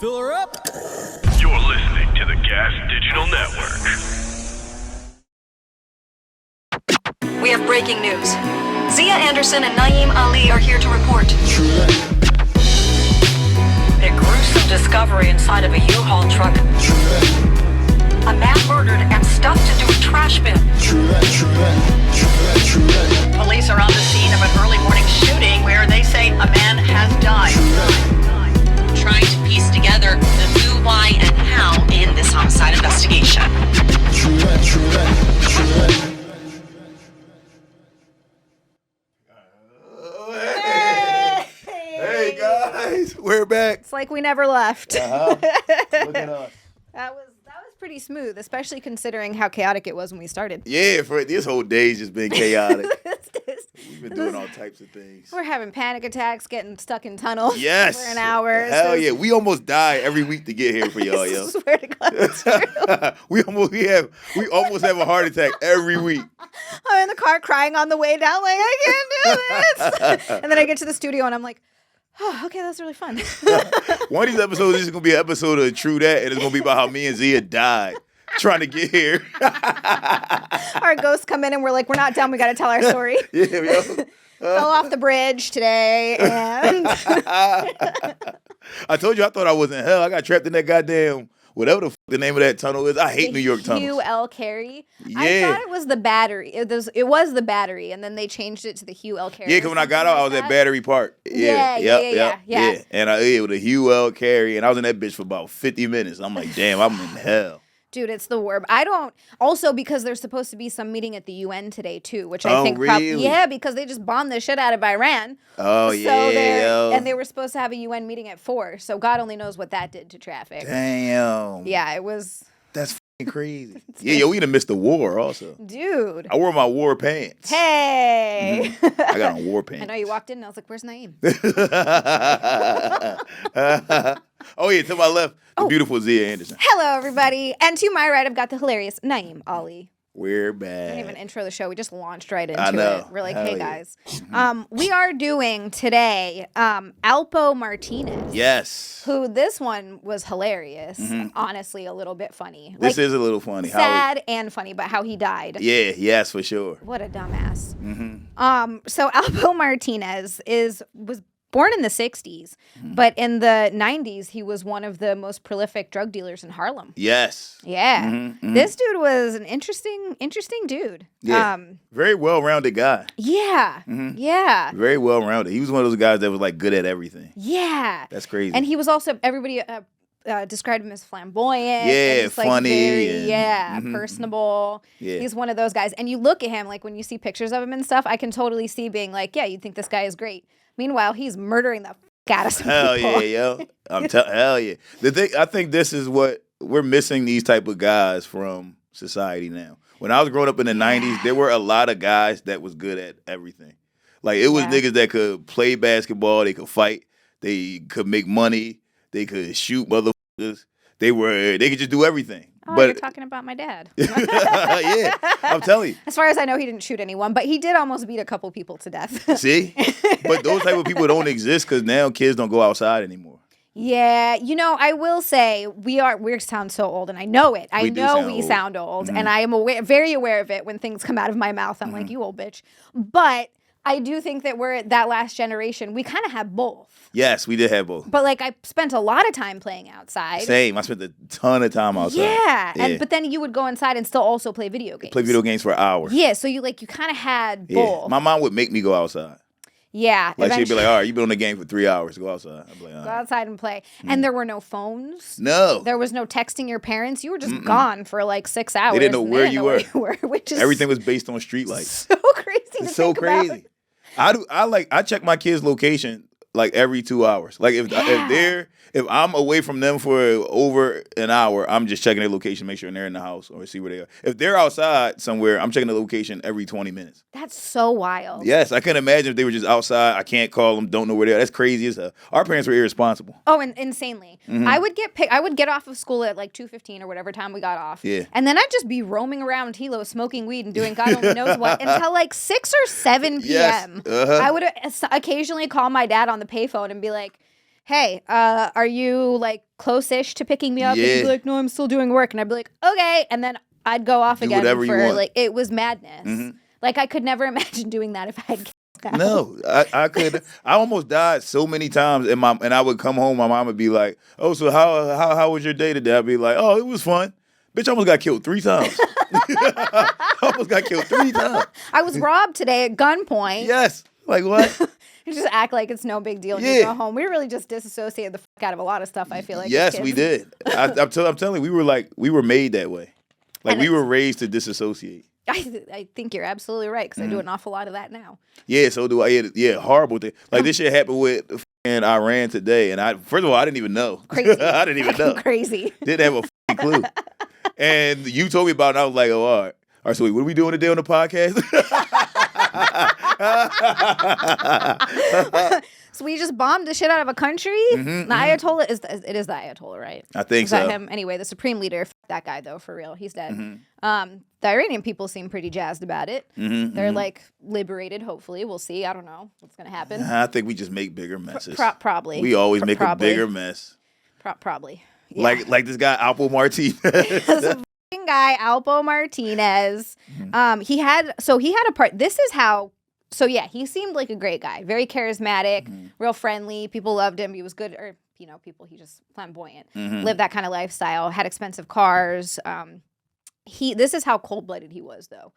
Fill her up. You're listening to the Gas Digital Network. We have breaking news. Zia Anderson and Naeem Ali are here to report. A gruesome discovery inside of a U-Haul truck. A man murdered and stuffed into a trash bin. Police are on the scene of an early morning shooting where they say a man has died. Trying to piece together the who, why, and how in this homicide investigation. Hey guys, we're back. It's like we never left. Look at us. That was pretty smooth, especially considering how chaotic it was when we started. Yeah, for this whole day's just been chaotic. We've been doing all types of things. We're having panic attacks, getting stuck in tunnels Yes. for an hour. Hell yeah. We almost die every week to get here for y'all, yo. I swear to God, it's true. we almost have a heart attack every week. I'm in the car crying on the way down, like, I can't do this. And then I get to the studio and I'm like, oh, okay, that's really fun. One of these episodes is going to be an episode of True Dat, and it's going to be about how me and Zia died trying to get here. Our ghosts come in and we're like, we're not done. We got to tell our story. Yeah, yo. Fell off the bridge today, and I told you I thought I was in hell. I got trapped in that goddamn, whatever the the name of that tunnel is. I hate New York tunnels. Hugh L. Carey. Yeah. I thought it was the Battery. It was the Battery, and then they changed it to the Hugh L. Carey. Yeah, because when I got out, I was at Battery Park. Yeah. And it was a Hugh L. Carey, and I was in that bitch for about 50 minutes. I'm like, damn, I'm in hell. Dude, it's the worst. I don't. Also, because there's supposed to be some meeting at the UN today too, which I think really? because they just bombed the shit out of Iran. Oh yeah, and they were supposed to have a UN meeting at 4. So God only knows what that did to traffic. Damn. Yeah, it was. That's fucking crazy. Yeah, yo, we done missed the war also. Dude. I wore my war pants. Hey. Mm-hmm. I got on war pants. I know you walked in and I was like, "Where's Naeem?" Oh yeah, to my left, the beautiful Zia Anderson. Hello, everybody. And to my right, I've got the hilarious Naeem Ali. We're We back. didn't even intro the show. We just launched right into I know. it. We're like, Hell hey, yeah. guys. We are doing today Alpo Martinez. Yes. Who this one was hilarious. Honestly, a little bit funny. This is a little funny. Sad and funny, but how he died. Yeah, yes, for sure. What a dumbass. So Alpo Martinez was born in the 60s, but in the 90s, he was one of the most prolific drug dealers in Harlem. Yes. Yeah. This dude was an interesting dude. Yeah. Very well-rounded guy. Yeah. Yeah. Very well-rounded. He was one of those guys that was like good at everything. Yeah. That's crazy. And he was also, everybody described him as flamboyant. Yeah, and just, like, funny. Personable. Yeah. He's one of those guys. And you look at him, like when you see pictures of him and stuff, I can totally see being like, yeah, you'd think this guy is great. Meanwhile, he's murdering the out of some Hell people. yeah, yo. Hell yeah. The thing, I think this is what we're missing, these type of guys from society now. When I was growing up in the 90s, there were a lot of guys that was good at everything. Like, it was niggas that could play basketball, they could fight, they could make money, they could shoot motherfuckers. They could just do everything. Oh, but you're talking about my dad. yeah, I'm telling you. As far as I know, he didn't shoot anyone, but he did almost beat a couple people to death. See? But those type of people don't exist because now kids don't go outside anymore. Yeah, I will say we sound so old, and I know it. I know we sound old, and I am very aware of it when things come out of my mouth. I'm like, you old bitch. But I do think that we're that last generation. We kind of have both. Yes, we did have both. But like, I spent a lot of time playing outside. Same. I spent a ton of time outside. Yeah. But then you would go inside and still also play video games. Play video games for hours. Yeah, so you kind of had both. My mom would make me go outside. Yeah. Like, she'd be like, all right, you've been on the game for 3 hours. Go outside. I'd be like, all Go right. outside and play. And there were no phones. No. There was no texting your parents. You were just gone for like 6 hours. They didn't know where you were. Which is Everything was based on street lights. so crazy to It's so think about. crazy. I check my kids' location like every 2 hours. Like if I'm away from them for over an hour, I'm just checking their location, make sure they're in the house or see where they are. If they're outside somewhere, I'm checking the location every 20 minutes. That's so wild. Yes, I couldn't imagine if they were just outside. I can't call them, don't know where they are. That's crazy as hell. Our parents were irresponsible. Oh, and insanely. I would get off of school at like 2:15 or whatever time we got off. Yeah. And then I'd just be roaming around Hilo smoking weed and doing God only knows what until like 6 or 7 p.m. Yes. I would occasionally call my dad on the payphone and be like, hey, are you like close-ish to picking me up? Yeah. And you'd be like, no, I'm still doing work. And I'd be like, okay. And then I'd go off Do again whatever you for want. like, it was madness. Like I could never imagine doing that if I had kids now. No, I could. I almost died so many times, and I would come home. My mom would be like, "Oh, so how was your day today?" I'd be like, "Oh, it was fun." Bitch, I almost got killed 3 times. I almost got killed 3 times. I was robbed today at gunpoint. Yes. Like what? You just act like it's no big deal. And Yeah. you go home. We really just diassociated the fuck out of a lot of stuff. I feel like. Yes, as we kids. did. I'm telling you, we were made that way. Like And we were raised to disassociate. I think you're absolutely right because I do an awful lot of that now. Yeah, so do I. Yeah, horrible thing. Like this shit happened with in Iran today, and first of all, I didn't even know. Crazy. I didn't even know. Crazy. Didn't have a clue. And you told me about it, and I was like, oh, all right. All right, so what are we doing today on the podcast? So we just bombed the shit out of a country. The Ayatollah it is the Ayatollah, right? I think Is that so. him? Anyway, the supreme leader. F that guy though, for real, he's dead. The Iranian people seem pretty jazzed about it. They're like liberated. Hopefully, we'll see. I don't know what's gonna happen. I think we just make bigger messes. Probably. We always make Probably. a bigger mess. Probably. Yeah. Like this guy Alpo Martinez. This fucking guy Alpo Martinez. He had a part. This is how. So yeah, he seemed like a great guy, very charismatic, real friendly. People loved him. He was good, or people. He just flamboyant, lived that kind of lifestyle, had expensive cars. This is how cold-blooded he was, though.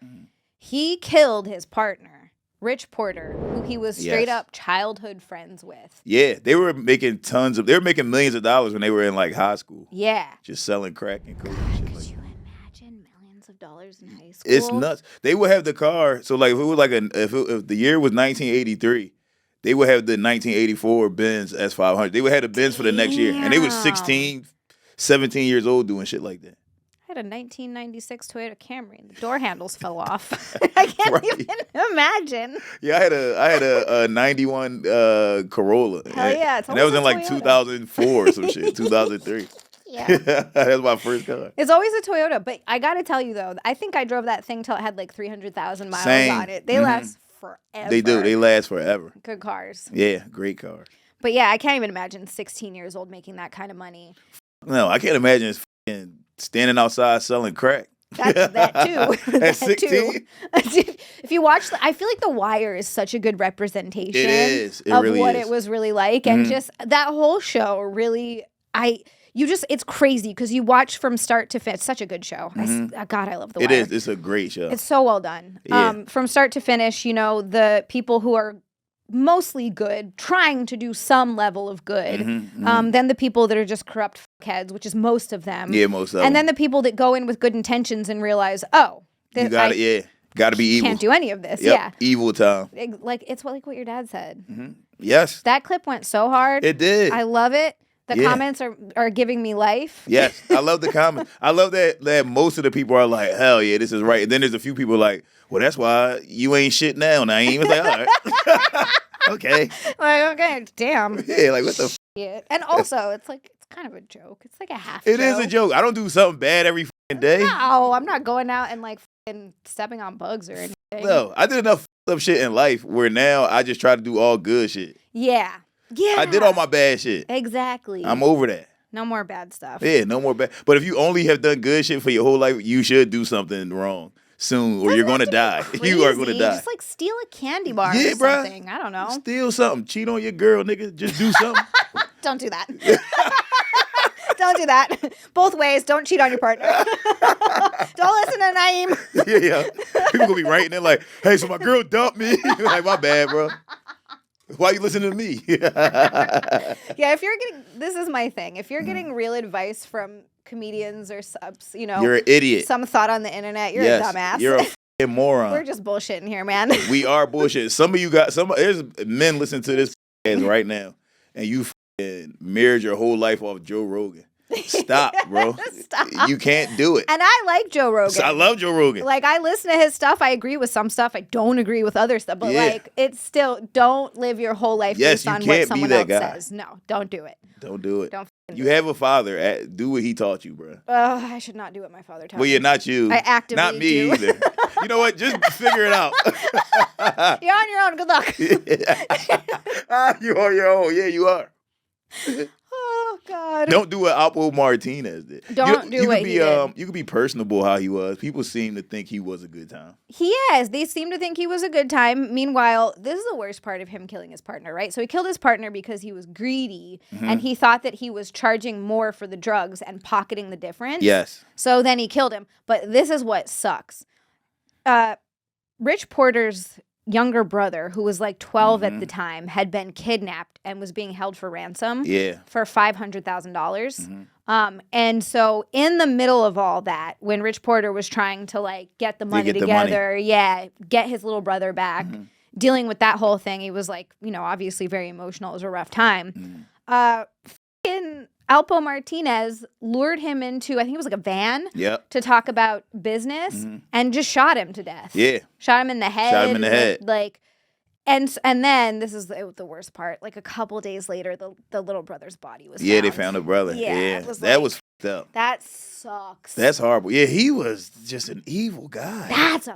He killed his partner, Rich Porter, who he was straight up childhood friends with. Yeah, they were making millions of dollars when they were in like high school. Yeah. Just selling crack and coke and shit like Could that. you imagine millions of dollars in high school? It's nuts. They would have the car. So like if it was like if the year was 1983, they would have the 1984 Benz S500. They would have the Benz for the next year, and they were 16, 17 years old doing shit like that. I had a 1996 Toyota Camry, and the door handles fell off. I can't even imagine. Yeah, I had a 91 Corolla. Hell yeah, it's and that was always in a like Toyota. 2004 or some shit, 2003. Yeah. That was my first car. It's always a Toyota, but I gotta tell you though, I think I drove that thing till it had like 300,000 miles Same. on it. They last forever. They do. They last forever. Good cars. Yeah, great car. But yeah, I can't even imagine 16 years old making that kind of money. No, I can't imagine standing outside selling crack. That too. At That 16? too. If you watch, I feel like The Wire is such a good representation It is. It of really what is. it was really like. And just that whole show really, it's crazy because you watch from start to finish. It's such a good show. God, I love The Wire. It is. It's a great show. It's so well done. Yeah. From start to finish, the people who are mostly good, trying to do some level of good. Then the people that are just corrupt fuckheads, which is most of them. Yeah, most of them. And then the people that go in with good intentions and realize, you got it. Got to be evil. can't do any of this. Yep. Yeah. Evil time. It's like what your dad said. Yes. That clip went so hard. It did. I love it. The Yeah. comments are giving me life. Yes, I love the comments. I love that most of the people are like, hell yeah, this is right. And then there's a few people like, well, that's why you ain't shit now, Naeem. It's like, all right. Okay. Like, okay, damn. Yeah, like, what the f***? Yeah. And also, it's kind of a joke. It's like a half It is a joke. I don't do something bad every f***ing day. No, I'm not going out and like f***ing stepping on bugs or anything. No, I did enough f***ed up shit in life where now I just try to do all good shit. Yeah. Yeah. I did all my bad shit. Exactly. I'm over that. No more bad stuff. Yeah, no more bad. But if you only have done good shit for your whole life, you should do something wrong soon or you're going to die. You are going to die. Just like steal a candy bar Yeah, or bruh. something. I don't know. Steal something. Cheat on your girl, nigga. Just do something. Don't do that. Don't do that. Both ways. Don't cheat on your partner. Don't listen to Naeem. Yeah. People gonna be writing in like, hey, so my girl dumped me. Like, my bad, bro. Why you listening to me? Yeah, if you're getting, this is my thing. If you're getting real advice from comedians or subs, You're an idiot. some thought on the internet, you're Yes, a dumbass. You're a f***ing moron. We're just bullshitting here, man. We are bullshit. Some of you there's men listening to this podcast right now, and you f***ing mirrored your whole life off Joe Rogan. Stop, bro. Stop. You can't do it. And I like Joe Rogan. I love Joe Rogan. Like, I listen to his stuff. I agree with some stuff. I don't agree with other stuff. But, Yeah. like, it's still, don't live your whole life Yes, based you on can't what be someone that else guy. says. No, don't do it. Don't do it. Don't f***ing You do it. have a father. Do what he taught you, bro. I should not do what my father taught Well, me. yeah, not you. I actively Not me do. either. You know what? Just figure it out. You're on your own. Good luck. You are your own. Yeah, you are. Oh God. Don't do what Alpo Martinez did. Don't do what he did. You could be personable how he was. People seem to think he was a good time. He is. They seem to think he was a good time. Meanwhile, this is the worst part of him killing his partner, right? So he killed his partner because he was greedy and he thought that he was charging more for the drugs and pocketing the difference. Yes. So then he killed him. But this is what sucks. Rich Porter's younger brother, who was like 12 at the time, had been kidnapped and was being held for ransom for $500,000. And so in the middle of all that, when Rich Porter was trying to like get the money together, get his little brother back, dealing with that whole thing, he was like, obviously very emotional. It was a rough time. Fucking Alpo Martinez lured him into, I think it was like a van to talk about business and just shot him to death. Yeah. Shot him in the head. Like, and then this is the worst part. Like a couple days later, the little brother's body was found. Yeah, they found the brother. Yeah. That was fucked up. That sucks. That's horrible. Yeah, he was just an evil guy. That's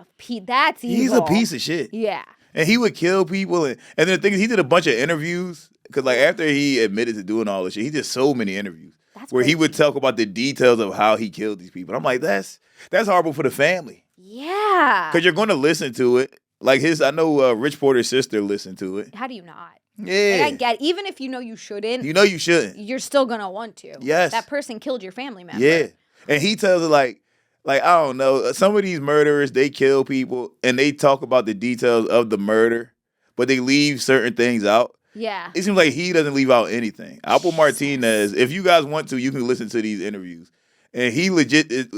evil. He's a piece of shit. Yeah. And he would kill people. And then the thing is, he did a bunch of interviews. Because like after he admitted to doing all this shit, he did so many interviews where he would talk about the details of how he killed these people. I'm like, that's horrible for the family. Yeah. Because you're going to listen to it. Like I know Rich Porter's sister listened to it. How do you not? Yeah. Like I get, even if you know you shouldn't. You know you shouldn't. You're still going to want to. Yes. That person killed your family member. Yeah. And he tells her like, I don't know, some of these murderers, they kill people and they talk about the details of the murder, but they leave certain things out. Yeah. It seems like he doesn't leave out anything. Alpo Martinez, if you guys want to, you can listen to these interviews. And he legit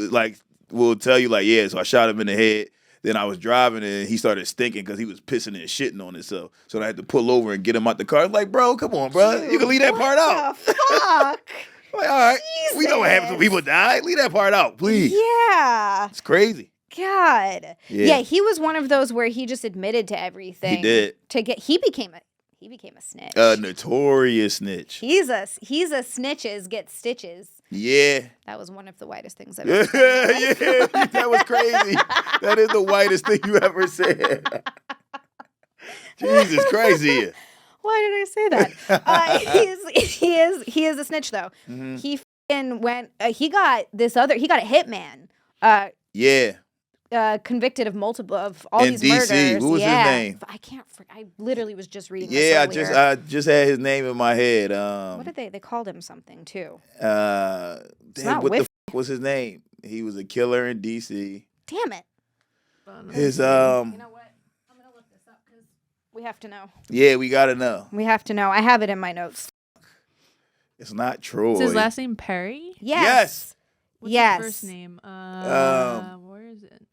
will tell you yeah, so I shot him in the head. Then I was driving and he started stinking because he was pissing and shitting on himself. So I had to pull over and get him out the car. I'm like, bro, come on, bro. You can leave that part out. What the fuck? Like, all right. Jesus. We know what happens when people die. Leave that part out, please. Yeah. It's crazy. God. Yeah, he was one of those where he just admitted to everything. He did. He became a snitch. A notorious snitch. He's a snitches get stitches. Yeah. That was one of the whitest things I've ever said. Yeah, that was crazy. That is the whitest thing you ever said. Jesus Christ, yeah. Why did I say that? He is a snitch though. He went. He got a hitman. Convicted of all in these DC. murders. What was his name? I literally was just reading. Yeah, this I just had his name in my head. What did they called him something too? What the fuck was his name? He was a killer in DC. Damn it. His You know what? I'm gonna look this up because we have to know. Yeah, we gotta know. We have to know. I have it in my notes. It's not Troy. Is his last name Perry? Yes. What's his first name? Where is it?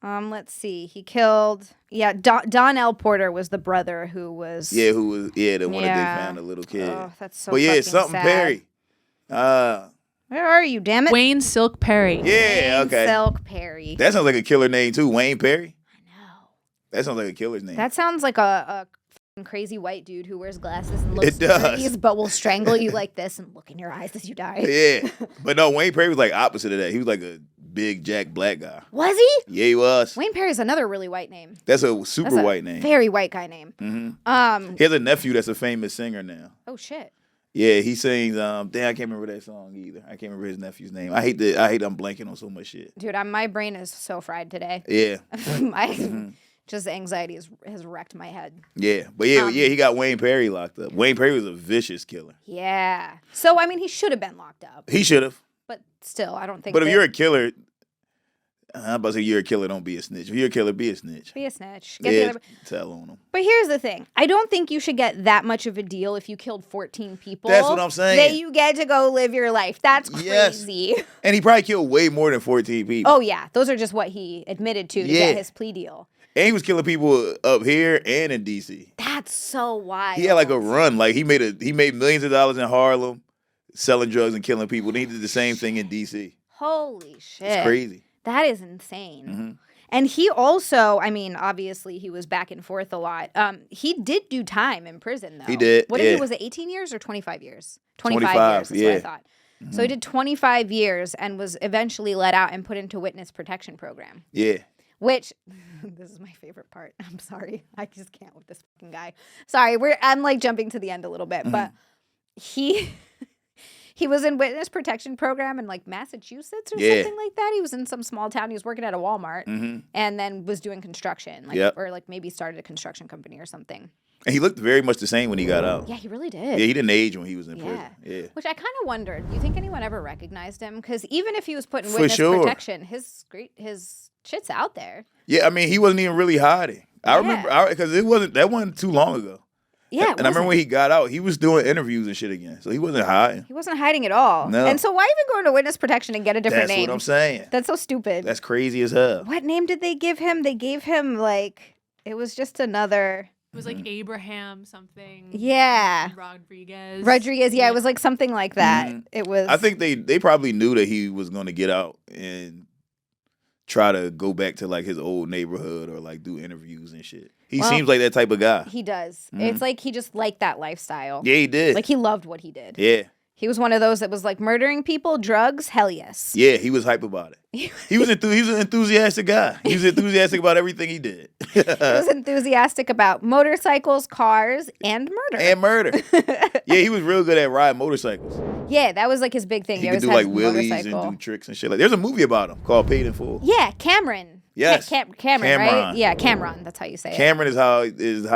Let's see. He killed. Yeah, Don L. Porter was the brother who was. The one that they found, a little kid. Oh, that's so. But yeah, fucking something sad. Perry. Where are you? Damn it. Wayne Silk Perry. Yeah. Wayne Okay. Silk Perry. That sounds like a killer name too. Wayne Perry. I know. That sounds like a killer's name. That sounds like a crazy white dude who wears glasses and looks It does. crazy, but will strangle you like this and look in your eyes as you die. Yeah. But no, Wayne Perry was like opposite of that. He was like a big Jack black guy. Was he? Yeah, he was. Wayne Perry's another really white name. That's a super white name. Very white guy name. Mm-hmm. He has a nephew that's a famous singer now. Oh shit. Yeah, he sings. Damn, I can't remember that song either. I can't remember his nephew's name. I hate I'm blanking on so much shit. Dude, my brain is so fried today. Yeah. Just anxiety has wrecked my head. Yeah, but he got Wayne Perry locked up. Wayne Perry was a vicious killer. Yeah. So I mean, he should have been locked up. He should have. But still, I don't think. But if you're a killer, I'm about to say you're a killer, don't be a snitch. If you're a killer, be a snitch. Be a snitch. Tell on them. But here's the thing. I don't think you should get that much of a deal if you killed 14 people. That's what I'm saying. That you get to go live your life. That's crazy. Yes. And he probably killed way more than 14 people. Oh, yeah. Those are just what he admitted to get his plea deal. And he was killing people up here and in DC. That's so wild. He had like a run. Like he made millions of dollars in Harlem selling drugs and killing people. And he did the same thing in DC. Holy shit. It's crazy. That is insane. And he also, I mean, obviously he was back and forth a lot. He did do time in prison, though. He did. Was it 18 years or 25 years? 25 years is what I thought. So he did 25 years and was eventually let out and put into witness protection program. Yeah. Which, this is my favorite part. I'm sorry. I just can't with this fucking guy. Sorry, I'm like jumping to the end a little bit. But he was in witness protection program in like Massachusetts or Yeah. something like that. He was in some small town. He was working at a Walmart and then was doing construction, like Yep. or like maybe started a construction company or something. And he looked very much the same when he got out. Yeah, he really did. Yeah, he didn't age when he was in prison. Yeah. Which I kind of wondered. Do you think anyone ever recognized him? Because even if he was put in For witness sure. protection, his shit's out there. Yeah, I mean, he wasn't even really hiding. I remember because that wasn't too long ago. Yeah, and I remember when he got out, he was doing interviews and shit again, so he wasn't hiding. he wasn't hiding at all. No. And so why even go into witness protection and get a different That's name? what I'm saying. That's so stupid. That's crazy as hell. What name did they give him? They gave him like it was just another. It was like Abraham something. Yeah. Rodriguez. Yeah, it was like something like that. It was. I think they probably knew that he was going to get out and try to go back to like his old neighborhood or like do interviews and shit. He seems like that type of guy. He does. It's like he just liked that lifestyle. Yeah, he did. Like he loved what he did. Yeah. He was one of those that was like murdering people, drugs, hell yes. Yeah, he was hype about it. He was an enthusiastic guy. He was enthusiastic about everything he did. He was enthusiastic about motorcycles, cars, and murder. Yeah, he was real good at riding motorcycles. Yeah, that was like his big thing. He He could always do had like a wheelies motorcycle. and do tricks and shit. Like, there's a movie about him called Paid in Full. Yeah, Cameron. Yes. Cameron, Cameron. right? Yeah, Cameron. That's how you say it. Cameron is how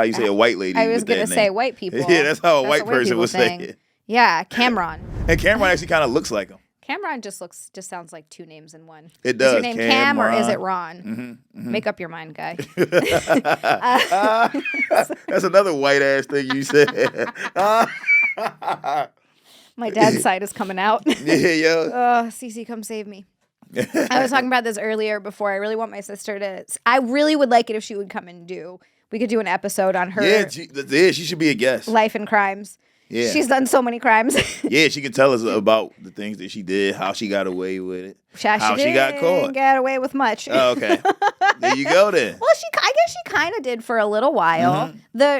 you say a white lady. I was with that going to say name. white people. Yeah, that's how a That's white what person people would say think. it. Yeah, Cameron. And Cameron actually kind of looks like him. Cameron just sounds like two names in one. It does. Is your name Cam or is it Cameron. Ron? Make up your mind, guy. That's another white ass thing you said. My dad's side is coming out. Yeah, yo. Oh, Cece, come save me. I was talking about this earlier before. I really want my sister to. I really would like it if she would come and do. We could do an episode on her Yeah, she should be a guest. life and crimes. Yeah. She's done so many crimes. Yeah, she can tell us about the things that she did, how she got away with it, how she got didn't caught. get away with much. Oh, okay. There you go then. Well, I guess she kind of did for a little while.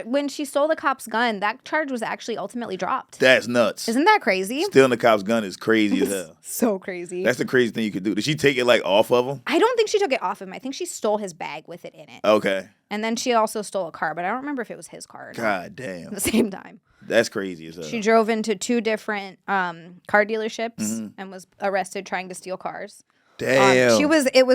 When she stole the cop's gun, that charge was actually ultimately dropped. That's nuts. Isn't that crazy? Stealing the cop's gun is crazy as hell. So crazy. That's the crazy thing you could do. Did she take it like off of him? I don't think she took it off him. I think she stole his bag with it in it. Okay. And then she also stole a car, but I don't remember if it was his car or not God damn. at the same time. That's crazy as hell. She drove into 2 different car dealerships and was arrested trying to steal cars. Damn.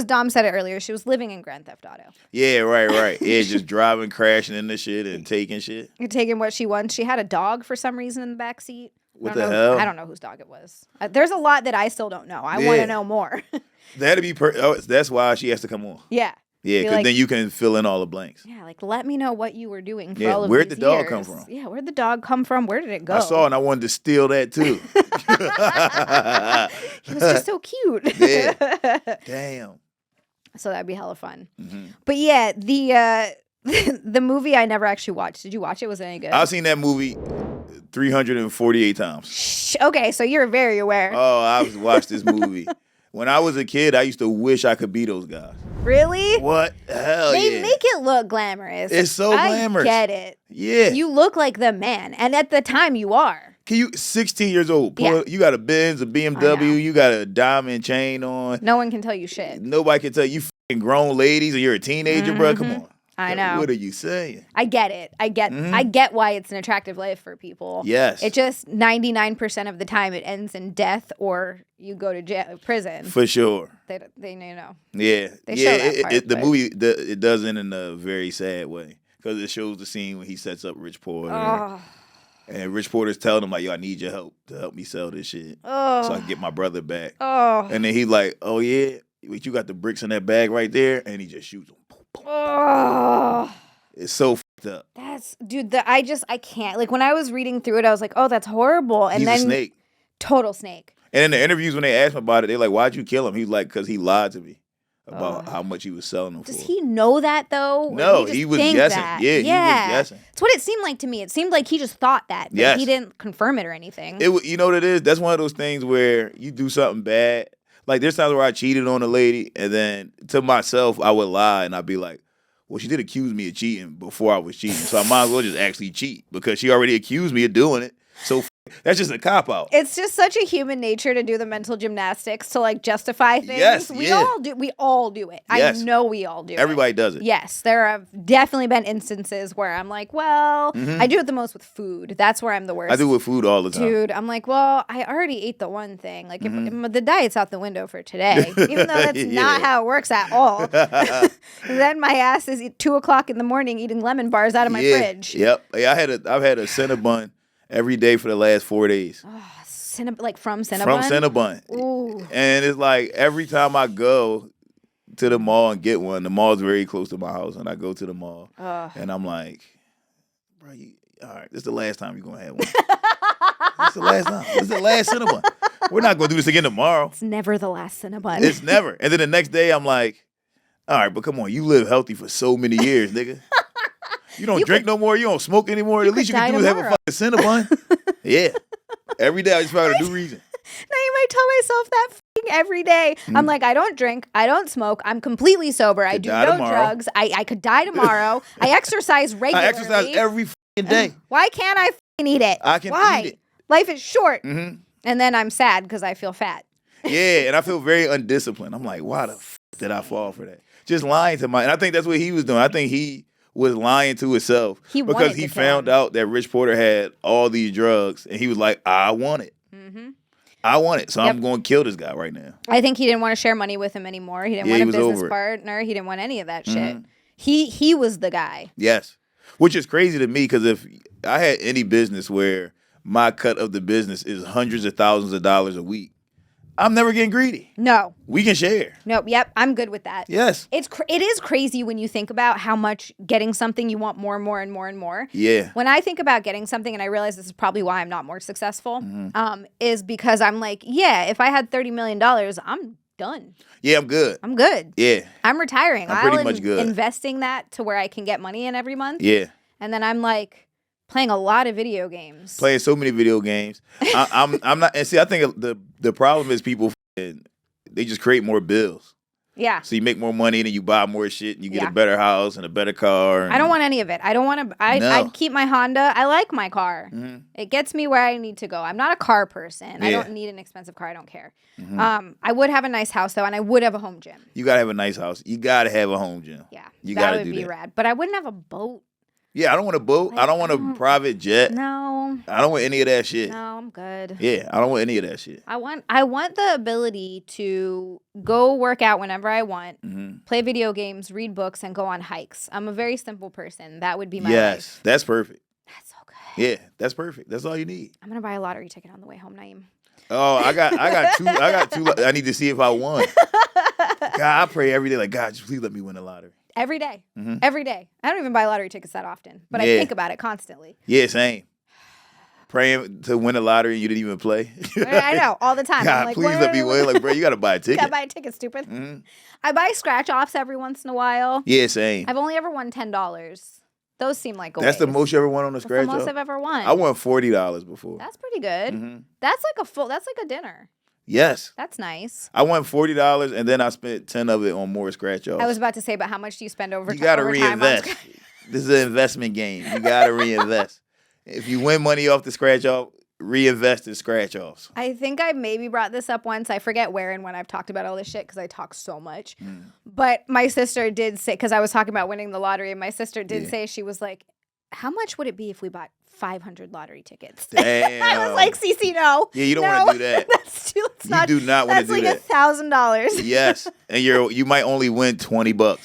Dom said it earlier, she was living in Grand Theft Auto. Yeah, right. Yeah, just driving, crashing into shit and taking shit. Taking what she wants. She had a dog for some reason in the back seat. What the hell? I don't know whose dog it was. There's a lot that I still don't know. I want to know more. That'd be that's why she has to come on. Yeah. Yeah, Be because like- then you can fill in all the blanks. Yeah, like let me know what you were doing for Yeah, all of where'd these the dog years. come from? Yeah, where'd the dog come from? Where did it go? I saw it and I wanted to steal that too. He was just so cute. Yeah. Damn. So that'd be hella fun. But yeah, the movie I never actually watched. Did you watch it? Was it any good? I've seen that movie 348 times. Okay, so you're very aware. Oh, I've watched this movie. When I was a kid, I used to wish I could be those guys. Really? What? Hell They yeah. make it look glamorous. It's so glamorous. I get it. Yeah. You look like the man, and at the time you are. Can you 16 years old? Yeah. You got a Benz, a I know. BMW, you got a diamond chain on. No one can tell you shit. Nobody can tell you fucking grown ladies and you're a teenager, bro. Come on. I know. What are you saying? I get it. I get why it's an attractive life for people. Yes. It just 99% of the time it ends in death or you go to jail, prison. For sure. They you know. Yeah. They show that part, the but- movie, it does end in a very sad way because it shows the scene when he sets up Rich Porter. Oh. And Rich Porter's telling him, like, yo, I need your help to help me sell this shit Oh. so I can get my brother back. Oh. And then he's like, oh, yeah, you got the bricks in that bag right there. And he just shoots them. Oh. It's so fucked up. That's dude, I can't. Like when I was reading through it, I was like, oh, that's horrible. And He's then a snake. total snake. And in the interviews when they asked him about it, they're like, why'd you kill him? He's like, because he lied to me about how much he was selling them Does for. he know that though? Or No, did just he was think guessing. that? Yeah, he was guessing. That's what it seemed like to me. It seemed like he just thought that, but Yes. he didn't confirm it or anything. You know what it is? That's one of those things where you do something bad. Like there's times where I cheated on a lady and then to myself, I would lie and I'd be like, well, she did accuse me of cheating before I was cheating. So I might as well just actually cheat because she already accused me of doing it. So That's just a cop out. It's just such a human nature to do the mental gymnastics to like justify things. Yes, we yeah. all do it. Yes. I know we all do Everybody it. does it. Yes, there have definitely been instances where I'm like, well, I do it the most with food. That's where I'm the worst. I do it with food all the time. Dude, I'm like, well, I already ate the one thing. Like, if the diet's out the window for today, even though that's not how it works at all. Then my ass is 2 o'clock in the morning eating lemon bars out of my fridge. Yep. Yeah, I've had a Cinnabon every day for the last 4 days. Like from Cinnabon? From Cinnabon. Ooh. And it's like every time I go to the mall and get one, the mall's very close to my house, and I go to the mall, and I'm like, bro, all right, this is the last time you're going to have one. This is the last time. This is the last Cinnabon. We're not going to do this again tomorrow. It's never the last Cinnabon. It's never. And then the next day, I'm like, all right, but come on, you live healthy for so many years, nigga. You don't drink no more. You don't smoke anymore. At least you can do is have a fucking Cinnabon. Yeah. Every day I just found a new reason. Now you might tell myself that every day. I'm like, I don't drink. I don't smoke. I'm completely sober. I do no drugs. I could die tomorrow. I exercise regularly. I exercise every fucking day. Why can't I eat it? I can eat it. Life is short. And then I'm sad because I feel fat. Yeah, and I feel very undisciplined. I'm like, why the did I fall for that? Just lying to and I think that's what he was doing. I think he was lying to himself because he found out that Rich Porter had all these drugs, and he was like, I want it. I want it, so I'm going to kill this guy right now. I think he didn't want to share money with him anymore. He didn't want a business partner. He didn't want any of that shit. He was the guy. Yes, which is crazy to me because if I had any business where my cut of the business is hundreds of thousands of dollars a week, I'm never getting greedy. No. We can share. Nope. Yep. I'm good with that. Yes. It is crazy when you think about how much getting something you want more and more and more and more. Yeah. When I think about getting something, and I realize this is probably why I'm not more successful, is because I'm like, yeah, if I had $30 million, I'm done. Yeah, I'm good. I'm good. Yeah. I'm retiring. I'm pretty much good. Investing that to where I can get money in every month. Yeah. And then I'm like, playing a lot of video games. Playing so many video games. I'm not. And see, I think the problem is people they just create more bills. Yeah. So you make more money and then you buy more shit and you get a better house and a better car. I don't want any of it. I don't want to. I'd keep my Honda. I like my car. It gets me where I need to go. I'm not a car person. I don't need an expensive car. I don't care. I would have a nice house though, and I would have a home gym. You gotta have a nice house. You gotta have a home gym. Yeah. You that gotta would do be that. rad. But I wouldn't have a boat. Yeah, I don't want a boat. I don't want a private jet. No. I don't want any of that shit. No, I'm good. Yeah, I don't want any of that shit. I want the ability to go work out whenever I want, play video games, read books, and go on hikes. I'm a very simple person. That would be my life. Yes, that's perfect. That's so good. Yeah, that's perfect. That's all you need. I'm gonna buy a lottery ticket on the way home, Naeem. Oh, I got two. I need to see if I won. God, I pray every day, like, God, just please let me win the lottery. Every day. Every day. I don't even buy lottery tickets that often, but I think about it constantly. Yeah, same. Praying to win the lottery and you didn't even play. I know, all the time. God, I'm like, please let me win. Like, bro, you got to buy a ticket. You gotta buy a ticket, stupid. I buy scratch-offs every once in a while. Yeah, same. I've only ever won $10. Those seem like a That's the waste. most you ever won on a That's scratch the most off? I've ever won. I won $40 before. That's pretty good. That's like a dinner. Yes. That's nice. I won $40 and then I spent 10 of it on more scratch offs. I was about to say, but how much do you spend over time? You got to reinvest. This is an investment game. You got to reinvest. If you win money off the scratch off, reinvest in scratch offs. I think I maybe brought this up once. I forget where and when I've talked about all this shit because I talk so much. But my sister did say, because I was talking about winning the lottery, and my sister did say, she was like, how much would it be if we bought 500 lottery tickets? Damn. I was like, Cece, no. Yeah, you don't want to do that. That's too. You do not want to do that. That's like $1,000. Yes, and you might only win $20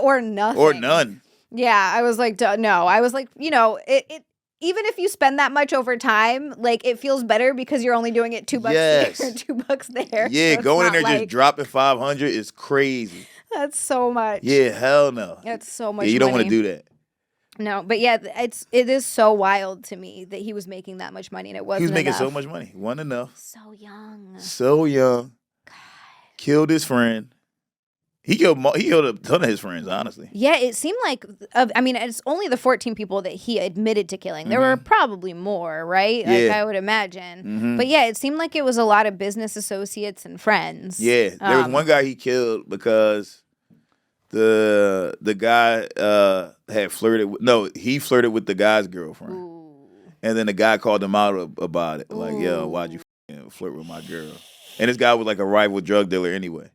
or nothing. or none. Yeah, I was like, no. I was like, it even if you spend that much over time, like it feels better because you're only doing it $2 here, $2 there. Yeah, so going in there like, just dropping 500 is crazy. That's so much. Yeah, hell no. That's so much. Yeah, you don't want money. to do that. No, but yeah, it is so wild to me that he was making that much money and it wasn't. He was making enough. so much money. Wasn't enough. So young. So young. God. Killed his friend. He killed a ton of his friends, honestly. Yeah, it seemed like, it's only the 14 people that he admitted to killing. There were probably more, right? Like, I would imagine. But yeah, it seemed like it was a lot of business associates and friends. Yeah, there was one guy he killed because the guy he flirted with the guy's girlfriend. Ooh. And then the guy called him out about it. Like, yo, why'd you flirt with my girl? And this guy was like a rival drug dealer anyway.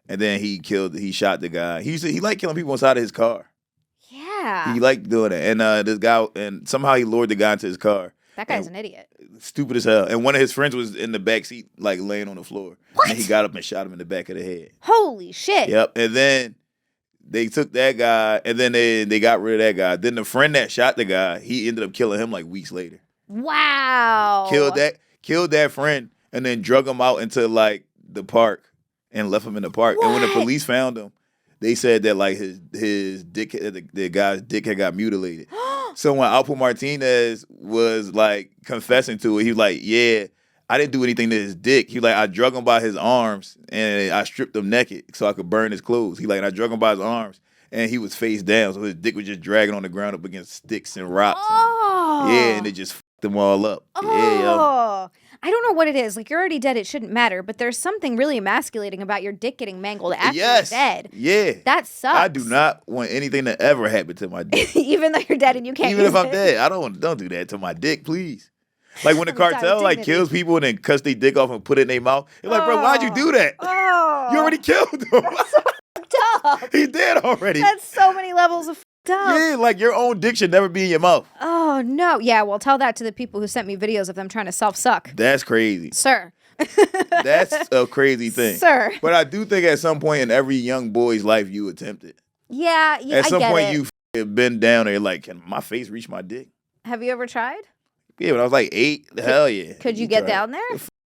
And then he shot the guy. He liked killing people inside of his car. Yeah. He liked doing it. And this guy, and somehow he lured the guy into his car. That guy's an idiot. Stupid as hell. And one of his friends was in the back seat, like laying on the floor. What? And he got up and shot him in the back of the head. Holy shit. Yep. And then they took that guy, and then they got rid of that guy. Then the friend that shot the guy, he ended up killing him like weeks later. Wow. Killed that friend, and then drug him out into like the park and left him in the park. What? And when the police found him, they said that like his dick, the guy's dick had got mutilated. So when Alpo Martinez was like confessing to it, he was like, "Yeah, I didn't do anything to his dick." He was like, "I drug him by his arms and I stripped him naked so I could burn his clothes." He like, and I drug him by his arms and he was face down, so his dick was just dragging on the ground up against sticks and rocks. Oh. And it just fucked them all up. Oh. Yeah, yo. I don't know what it is. Like, you're already dead. It shouldn't matter. But there's something really emasculating about your dick getting mangled after you're dead. Yeah. That sucks. I do not want anything to ever happen to my dick. Even though you're dead and you can't Even use if I'm it. dead, I don't do that to my dick, please. Like when the I'm sorry, cartel like dignity. kills people and then cuts their dick off and put it in their mouth. You're like, bro, why'd you do that? Oh. You already killed him. Stop. He dead already. That's so many levels of up. Yeah, like your own dick should never be in your mouth. Oh, no. Yeah, well, tell that to the people who sent me videos of them trying to self-suck. That's crazy. Sir. That's a crazy thing. Sir. But I do think at some point in every young boy's life, you attempt it. Yeah, At some I get point, it. you f***ing bend down there like, can my face reach my dick? Have you ever tried? Yeah, when I was like 8, hell yeah. Could you get try it. down there?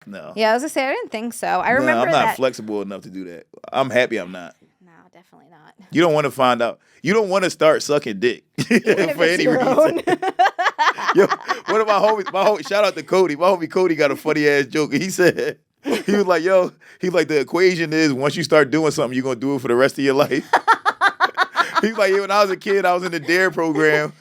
No. Yeah, I was going to say, I didn't think so. I No, remember I'm not that. flexible enough to do that. I'm happy I'm not. No, definitely not. You don't want to find out. You don't want to start sucking dick for any reason. Yo, one of my homies, shout out to Cody. My homie Cody got a funny ass joke. He said, he was like, yo, he's like, the equation is once you start doing something, you're going to do it for the rest of your life. He's like, yeah, when I was a kid, I was in the DARE program.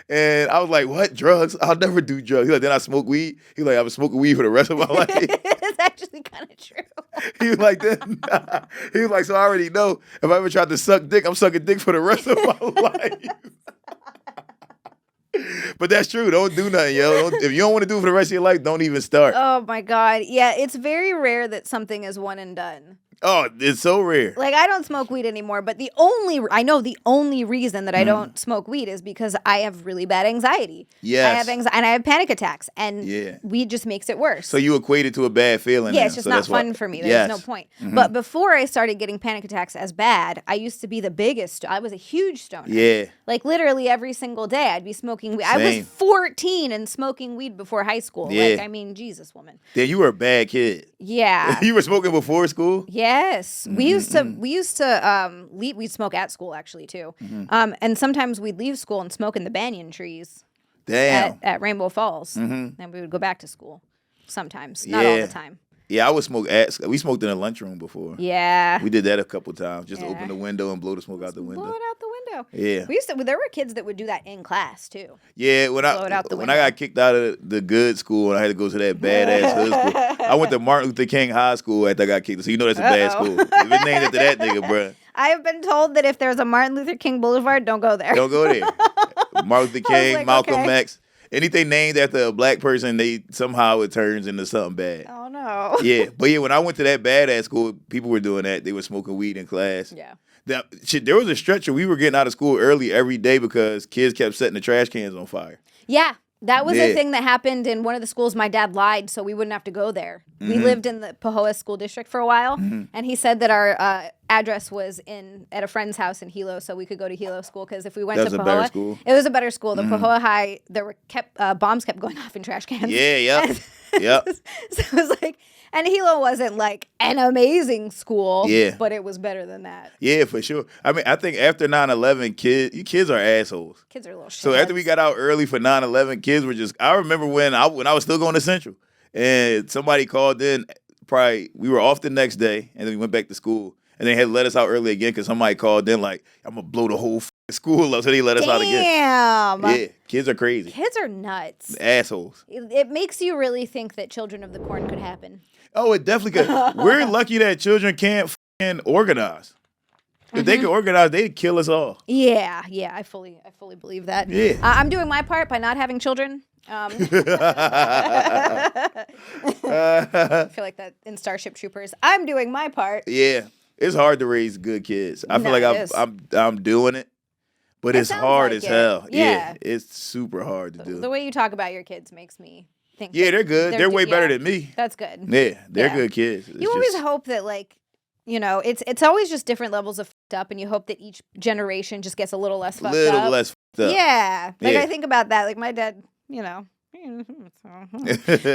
And I was like, what, drugs? I'll never do drugs. He's like, then I smoke weed. He's like, I've been smoking weed for the rest of my life. It's actually kind of true. He was like, that. He was like, so I already know if I ever tried to suck dick, I'm sucking dick for the rest of my life. But that's true. Don't do nothing, yo. If you don't want to do it for the rest of your life, don't even start. Oh, my God. Yeah, it's very rare that something is one and done. Oh, it's so rare. Like, I don't smoke weed anymore, but I know the only reason that I don't smoke weed is because I have really bad anxiety. Yes. I have anxiety, and I have panic attacks, and Yeah. weed just makes it worse. So you equate it to a bad feeling. Yeah, now. it's just So not that's why- fun for me. There's Yes. no point. But before I started getting panic attacks as bad, I used to be the biggest. I was a huge stoner. Yeah. Like, literally every single day I'd be smoking weed. I Same. was 14 and smoking weed before high school. Yeah. Like, I mean, Jesus, woman. Then you were a bad kid. Yeah. You were smoking before school? Yes, we used to we'd smoke at school actually too, and sometimes we'd leave school and smoke in the banyan trees Damn. at Rainbow Falls, and we would go back to school sometimes, not all the time. Yeah, I would smoke we smoked in a lunchroom before. Yeah, We did that a couple times. Just Yeah. open the window and blow the smoke out the window. blow it out the window. Yeah. We used to. There were kids that would do that in class too. Yeah, Blow it out the when I window. got kicked out of the good school and I had to go to that badass hood school, I went to Martin Luther King High School after I got kicked. So you know that's a bad Uh-oh. school. If it's named after that nigga, bruh, I have been told that if there's a Martin Luther King Boulevard, don't go there. don't go there. Martin Luther King, like, Malcolm okay. X, anything named after a black person, they somehow it turns into something bad. Oh no. Yeah, but yeah, when I went to that badass school, people were doing that. They were smoking weed in class. Yeah. There was a stretch where we were getting out of school early every day because kids kept setting the trash cans on fire. Yeah, that was a Yeah. thing that happened in one of the schools. My dad lied, so we wouldn't have to go there. Mm-hmm. We lived in the Pahoa School District for a while, and he said that our address was at a friend's house in Hilo, so we could go to Hilo School because if we went That to was a Pahoa, better school? it was a better school. The Pahoa High, there were bombs kept going off in trash cans. Yeah, yep. Yep. So it was like, and Hilo wasn't like an amazing school, Yeah. but it was better than that. Yeah, for sure. I mean, I think after 9/11, you kids are assholes. Kids are little shit. So after we got out early for 9/11, kids were just. I remember when I was still going to Central, and somebody called in. Probably we were off the next day, and then we went back to school, and they had let us out early again because somebody called in like, "I'm gonna blow the whole school up," so they let us out again. Damn. Yeah, kids are crazy, Kids are nuts. assholes. It makes you really think that Children of the Corn could happen. Oh, it definitely could. We're lucky that children can't organize. If they could organize, they'd kill us all. Yeah, I fully believe that. Yeah. I'm doing my part by not having children. I feel like that in Starship Troopers. I'm doing my part. Yeah, it's hard to raise good kids. I feel No, like it is. I'm doing it, but It it's sounds hard like as it. hell. Yeah. It's super hard to do. The way you talk about your kids makes me think. Yeah, that they're good. They're way better yeah. than me. That's good. Yeah, they're Yeah. good kids. It's You always just- hope that it's always just different levels of fucked up, and you hope that each generation just gets a little less fucked little up. less fucked up. Yeah. Like Yeah. I think about that. Like my dad,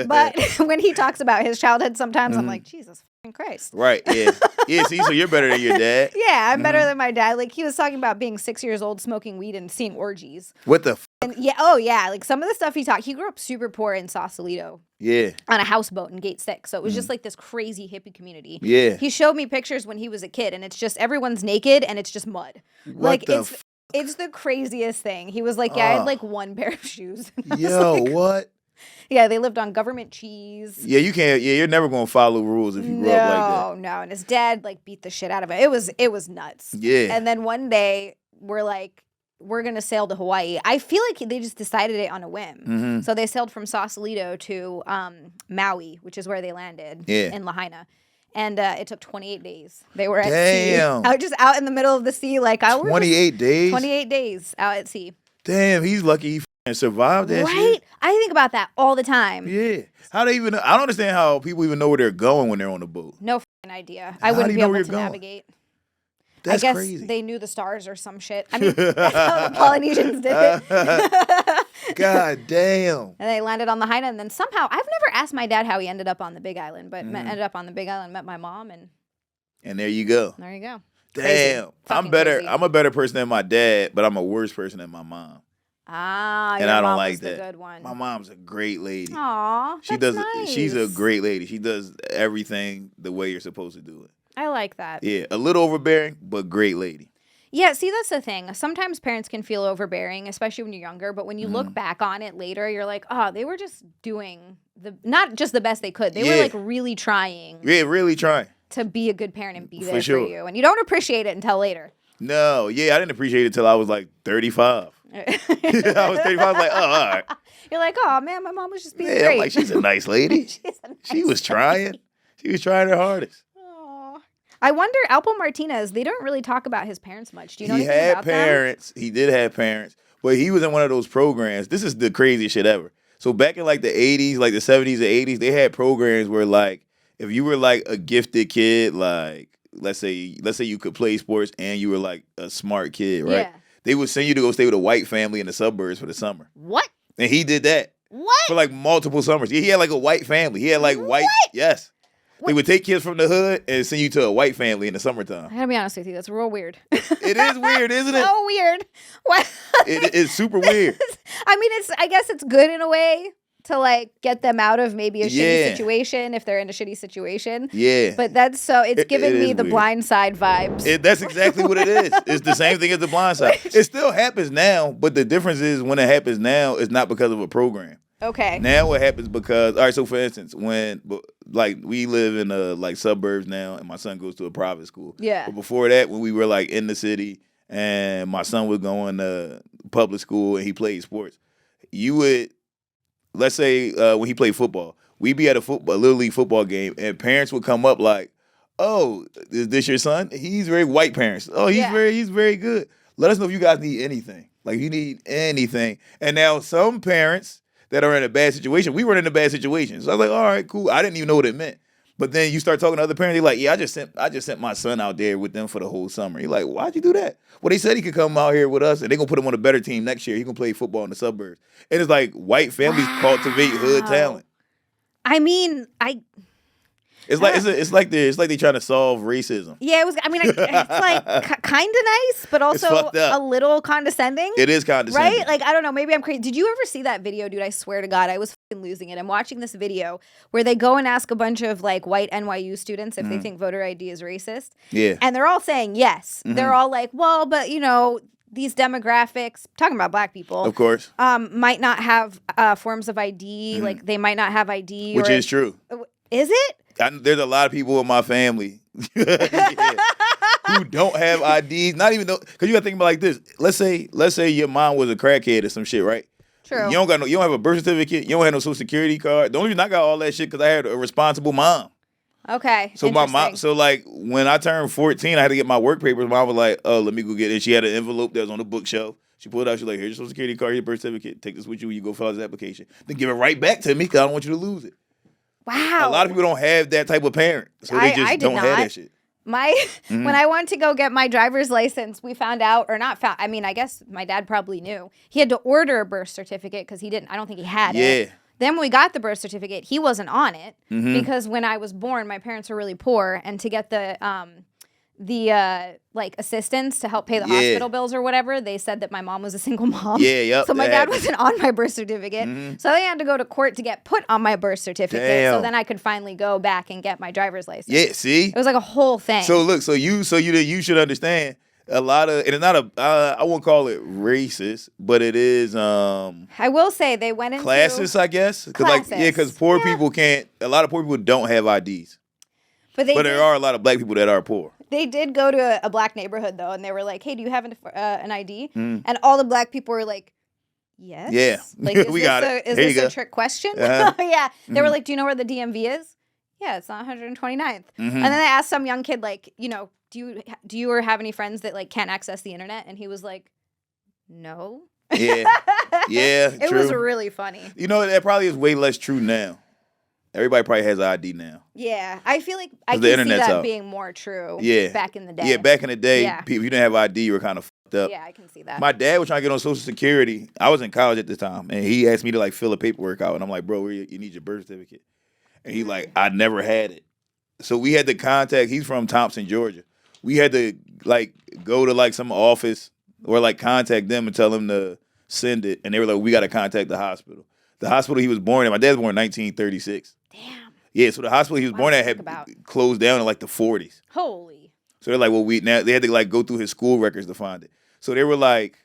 but when he talks about his childhood, sometimes I'm like, Jesus fucking Christ. Right, yeah. Yeah, see, so you're better than your dad. Yeah, I'm better than my dad. Like he was talking about being 6 years old, smoking weed, and seeing orgies. What the And yeah, like some of the stuff he grew up super poor in Sausalito Yeah, on a houseboat in Gate 6. So it was just like this crazy hippie community. yeah. He showed me pictures when he was a kid, and it's just everyone's naked and it's just mud. What the It's the craziest thing. He was like, yeah, I had like one pair of shoes. I was Yo, like, what? yeah, they lived on government cheese. Yeah, you can't. Yeah, you're never gonna follow rules if you grow up like No. And his dad like beat the shit out of it. It was nuts. that. Yeah. And then one day we're like, we're gonna sail to Hawaii. I feel like they just decided it on a whim. Mm-hmm. So they sailed from Sausalito to Maui, which is where they landed in Lahaina. And it took 28 days. They were at Damn. sea. Out in the middle of the sea, like 28 days. 28 days out at sea. Damn, he's lucky he f***ing survived that Right? shit. I think about that all the time. Yeah. How they even? I don't understand how people even know where they're going when they're on the boat. No f***ing idea. I How do wouldn't you be know able where to you're going? navigate. That's I guess crazy. they knew the stars or some shit. I mean, that's how the Polynesians did it. God damn. And they landed on the Lahaina, and then somehow, I've never asked my dad how he ended up on the Big Island, but ended up on the Big Island, met my mom, and And there you go. there you go. Damn. Crazy. I'm Fucking better. crazy. I'm a better person than my dad, but I'm a worse person than my mom. Ah, And your I don't mom like was that. the good one. My mom's a great lady. Aw, She that's does. nice. She's a great lady. She does everything the way you're supposed to do it. I like that. Yeah, a little overbearing, but great lady. Yeah, see, that's the thing. Sometimes parents can feel overbearing, especially when you're younger. But when you look back on it later, you're like, oh, they were just doing not just the best they could. They were like really trying Yeah, really trying. to be a good parent and be For there sure. for you. And you don't appreciate it until later. No, yeah, I didn't appreciate it till I was like 35. I was 35. I was like, oh, all right. You're like, oh man, my mom was just being Yeah, great. I'm like, she's a nice lady. She was trying. She was trying her hardest. Aw. I wonder, Alpo Martinez, they don't really talk about his parents much. Do you know He anything had about them? parents. He did have parents, but he was in one of those programs. This is the craziest shit ever. So back in like the 80s, like the 70s and 80s, they had programs where like if you were like a gifted kid, like let's say you could play sports and you were like a smart kid, right? Yeah. They would send you to go stay with a white family in the suburbs for the summer. What? And he did that What? for like multiple summers. Yeah, he had like a white family. He had like white, yes. They would take kids from the hood and send you to a white family in the I summertime. gotta be honest with you, that's real weird. It is weird, isn't it? So weird. What? It is super weird. I mean, I guess it's good in a way to like get them out of maybe a shitty Yeah. situation if they're in a shitty situation. Yeah. But that's so it's giving it me is the weird. Blind Side vibes. That's exactly what it is. It's the same thing as the blind side. It still happens now, but the difference is when it happens now, it's not because of a program. Okay. Now what happens because, all right, so for instance, when like we live in like suburbs now and my son goes to a private school. Yeah. But before that, when we were like in the city and my son was going to public school and he played sports, you would, let's say when he played football, we'd be at a little league football game and parents would come up like, oh, is this your son? He's very white parents. Oh, he's very good. Let us know if you guys need anything. Like if you need anything. And now some parents that are in a bad situation, we weren't in a bad situation. So I was like, all right, cool. I didn't even know what it meant. But then you start talking to other parents, they're like, yeah, I just sent my son out there with them for the whole summer. You're like, why'd you do that? Well, they said he could come out here with us and they're gonna put him on a better team next year. He can play football in the suburbs. And it's like white families cultivate hood talent. I mean, It's like they're trying to solve racism. yeah, it was. I mean, it's like kind of nice, but also fucked up. a little condescending. It is condescending. Right? Like, I don't know. Maybe I'm crazy. Did you ever see that video, dude? I swear to God, I was fucking losing it. I'm watching this video where they go and ask a bunch of like white NYU students if they think voter ID is racist. Yeah. And they're all saying yes. They're all like, well, but you know, these demographics, talking about black people, Of course. might not have forms of ID. Like, they might not have ID. Which or, is true. Is it? There's a lot of people in my family who don't have IDs. Not even though, because you got to think about it like this. Let's say your mom was a crackhead or some shit, right? True. You don't have a birth certificate. You don't have no social security card. The only reason I got all that shit because I had a responsible mom. Okay. So my mom, so like when I turned 14, I had to get my work papers. My mom was like, "Oh, let me go get it." And she had an envelope that was on the bookshelf. She pulled it out. She's like, "Here's your social security card, your birth certificate. Take this with you when you go fill out this application. Then give it right back to me because I don't want you to lose it." Wow. A lot of people don't have that type of parent, so they just don't have that shit. When I went to go get my driver's license, we found out, or not found, I mean, I guess my dad probably knew. He had to order a birth certificate because I don't think he had it. Yeah. Then when we got the birth certificate, he wasn't on it because when I was born, my parents were really poor, and to get the like assistance to help pay the hospital bills or whatever, they said that my mom was a single mom. Yeah, yep. So my dad wasn't on my birth certificate. So they had to go to court to get put on my birth certificate. Damn. So then I could finally go back and get my driver's license. Yeah, see? It was like a whole thing. So look, you should understand a lot of, and it's not I won't call it racist, but it is I will say they went into classist, I guess. Because Classist. poor people can't. A lot of poor people don't have IDs, but there are a lot of black people that are poor. They did go to a black neighborhood though, and they were like, "Hey, do you have an ID?" And all the black people were like, "Yes." Yeah. Like, is We this got it. Is Here you this a go. trick question? Uh-huh. Yeah. They were like, "Do you know where the DMV is?" Yeah, it's on 129th. And then they asked some young kid, like, do you or have any friends that like can't access the internet? And he was like, "No." Yeah, yeah, It true. was really funny. That probably is way less true now. Everybody probably has an ID now. Yeah, I feel like I 'Cause can the see internet's that out. being more true. Yeah. Back in the day. Yeah, back in the day, Yeah. people, if you didn't have ID, you were kind of fucked up. Yeah, I can see that. My dad was trying to get on Social Security. I was in college at the time, and he asked me to like fill a paperwork out, and I'm like, "Bro, you need your birth certificate." And he like, "I never had it." So we had to contact. He's from Thompson, Georgia. We had to like go to like some office or like contact them and tell them to send it, and they were like, "We got to contact the hospital." The hospital he was born in. My dad was born in 1936. Damn. Yeah, so the hospital he was born at think had about. closed down in like the 40s. Holy. So they're like, well, now they had to like go through his school records to find it. So there were like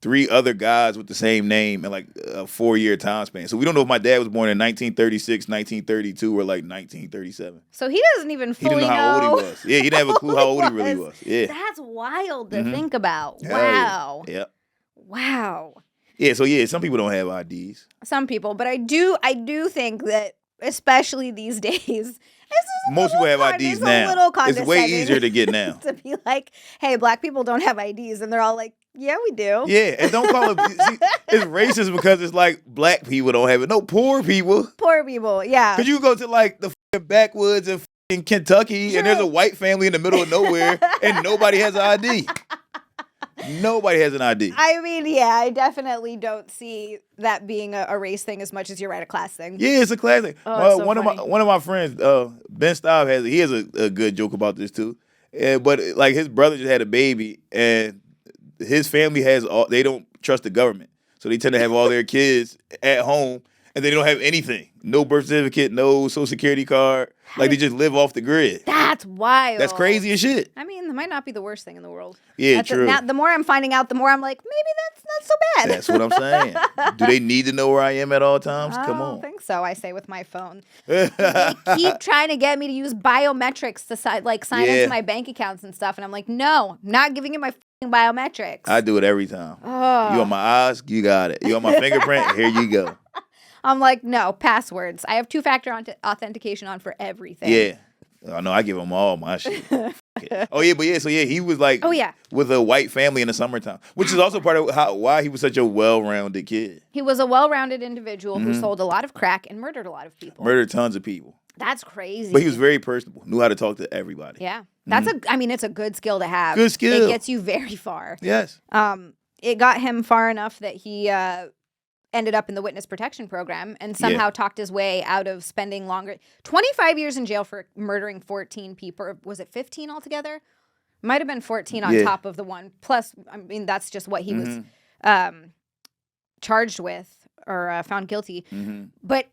3 other guys with the same name in like a 4-year time span. So we don't know if my dad was born in 1936, 1932, or like 1937. So he doesn't even He fully didn't know how old he was. Yeah, he didn't have a clue how old he really was. Yeah. That's wild to think about. Hell yeah. Wow. Yep. Wow. Yeah, so yeah, some people don't have IDs. Some people, but I do think that especially these days, it's just Most people have IDs now. It's way easier to get now. to be like, hey, black people don't have IDs, and they're all like, yeah, we do. Yeah, and don't call it. See, it's racist because it's like black people don't have it. No, poor people. Poor people, yeah. Because you go to like the fucking backwoods in Kentucky, and there's a white family in the middle of nowhere, and nobody has an ID. Nobody has an ID. I mean, yeah, I definitely don't see that being a race thing as much as you're right, a class thing. Yeah, it's a classic. Oh, it's so one funny. of my friends, Ben Staub, has a good joke about this too. But like his brother just had a baby, and his family they don't trust the government, so they tend to have all their kids at home, and they don't have anything. No birth certificate, no social security card. Like they just live off the grid. That's wild. That's crazy as shit. I mean, that might not be the worst thing in the world. Yeah, true. Now, the more I'm finding out, the more I'm like, maybe that's not so bad. That's what I'm saying. Do they need to know where I am at all times? Come I on. don't think so. I say with my phone. They keep trying to get me to use biometrics to sign into my bank accounts and stuff, and I'm like, no, I'm not giving you my f***ing biometrics. I do it every time. Oh. You on my eyes? You got it. You on my fingerprint? Here you go. I'm like, no, passwords. I have 2-factor authentication on for everything. Yeah. I know. I give them all my shit. Oh yeah, but yeah. So yeah, he was like, with a white family in the summertime, which is also part of why he was such a well-rounded kid. He was a well-rounded individual who sold a lot of crack and murdered a lot of people. Murdered tons of people. That's crazy. But he was very personable. Knew how to talk to everybody. Yeah, that's it's a good skill to have. Good skill. It gets you very far. Yes. It got him far enough that he ended up in the witness protection program and somehow talked his way out of spending 25 years in jail for murdering 14 people. Or was it 15 altogether? Might have been 14 on top of the one. Plus, I mean, that's just what he was charged with or found guilty. But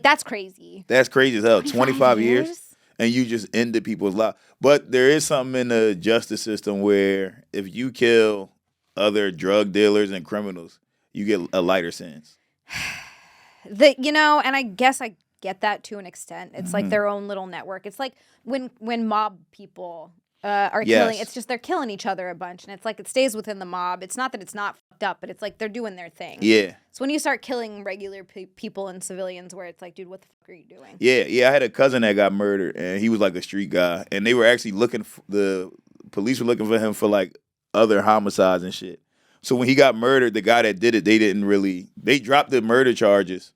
that's crazy. That's crazy as hell. 25 years and you just ended people's lives. But there is something in the justice system where if you kill other drug dealers and criminals, you get a lighter sentence. And I guess I get that to an extent. It's like their own little network. It's like when mob people are Yes. killing. It's just they're killing each other a bunch, and it's like it stays within the mob. It's not that it's not fucked up, but it's like they're doing their thing. Yeah. So when you start killing regular people and civilians, where it's like, dude, what the fuck are you doing? Yeah. I had a cousin that got murdered, and he was like a street guy, and they were actually the police were looking for him for like other homicides and shit. So when he got murdered, the guy that did it, they dropped the murder charges.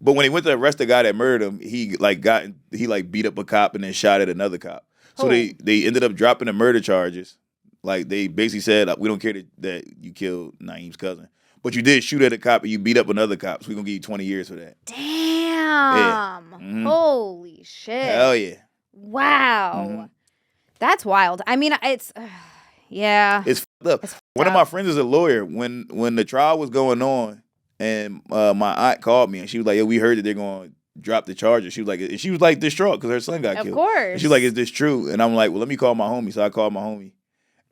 But when they went to arrest the guy that murdered him, he beat up a cop and then shot at another cop. So they ended up dropping the murder charges. Like they basically said, we don't care that you killed Naeem's cousin, but you did shoot at a cop and you beat up another cop. So we're gonna give you 20 years for that. Damn. Yeah. Mm-hmm. Holy shit. Hell yeah. Wow. Mm-hmm. That's wild. I mean, it's yeah. It's fucked up. One of my friends is a lawyer. When the trial was going on, and my aunt called me and she was like, "Yo, we heard that they're going to drop the charges." She was like distraught because her son got killed. Of course. And she was like, "Is this true?" And I'm like, "Well, let me call my homie." So I called my homie,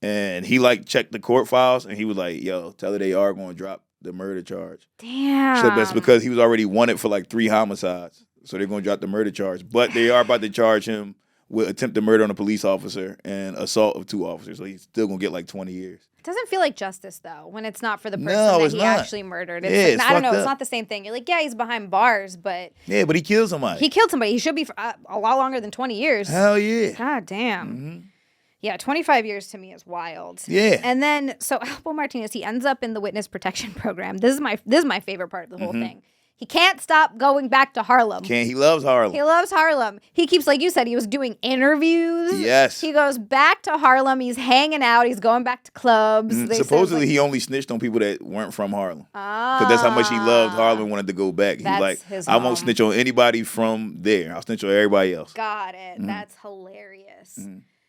and he like checked the court files and he was like, "Yo, tell her they are going to drop the murder charge." Damn. So that's because he was already wanted for like 3 homicides. So they're going to drop the murder charge, but they are about to charge him with attempted murder on a police officer and assault of 2 officers. So he's still going to get like 20 years. It doesn't feel like justice though when it's not for the person No, that it's he not. actually murdered. Yeah, It's it's I don't know. fucked It's up. not the same thing. You're like, yeah, he's behind bars, but Yeah, but he killed somebody. he killed somebody. He should be for a lot longer than 20 years. Hell yeah. God damn. Mm-hmm. Yeah, 25 years to me is wild. Yeah. And then so Alpo Martinez, he ends up in the witness protection program. This is my favorite part of the whole Mm-hmm. thing. He can't stop going back to Harlem. He loves Harlem. He loves Harlem. He keeps, like you said, he was doing interviews. Yes. He goes back to Harlem. He's hanging out. He's going back to clubs. They said, Supposedly, like, he only snitched on people that weren't from Harlem. Because that's how much he loved Harlem and wanted to go back. He's That's like, his I won't mom. snitch on anybody from there. I'll snitch on everybody else. Got it. Mm-hmm. That's hilarious.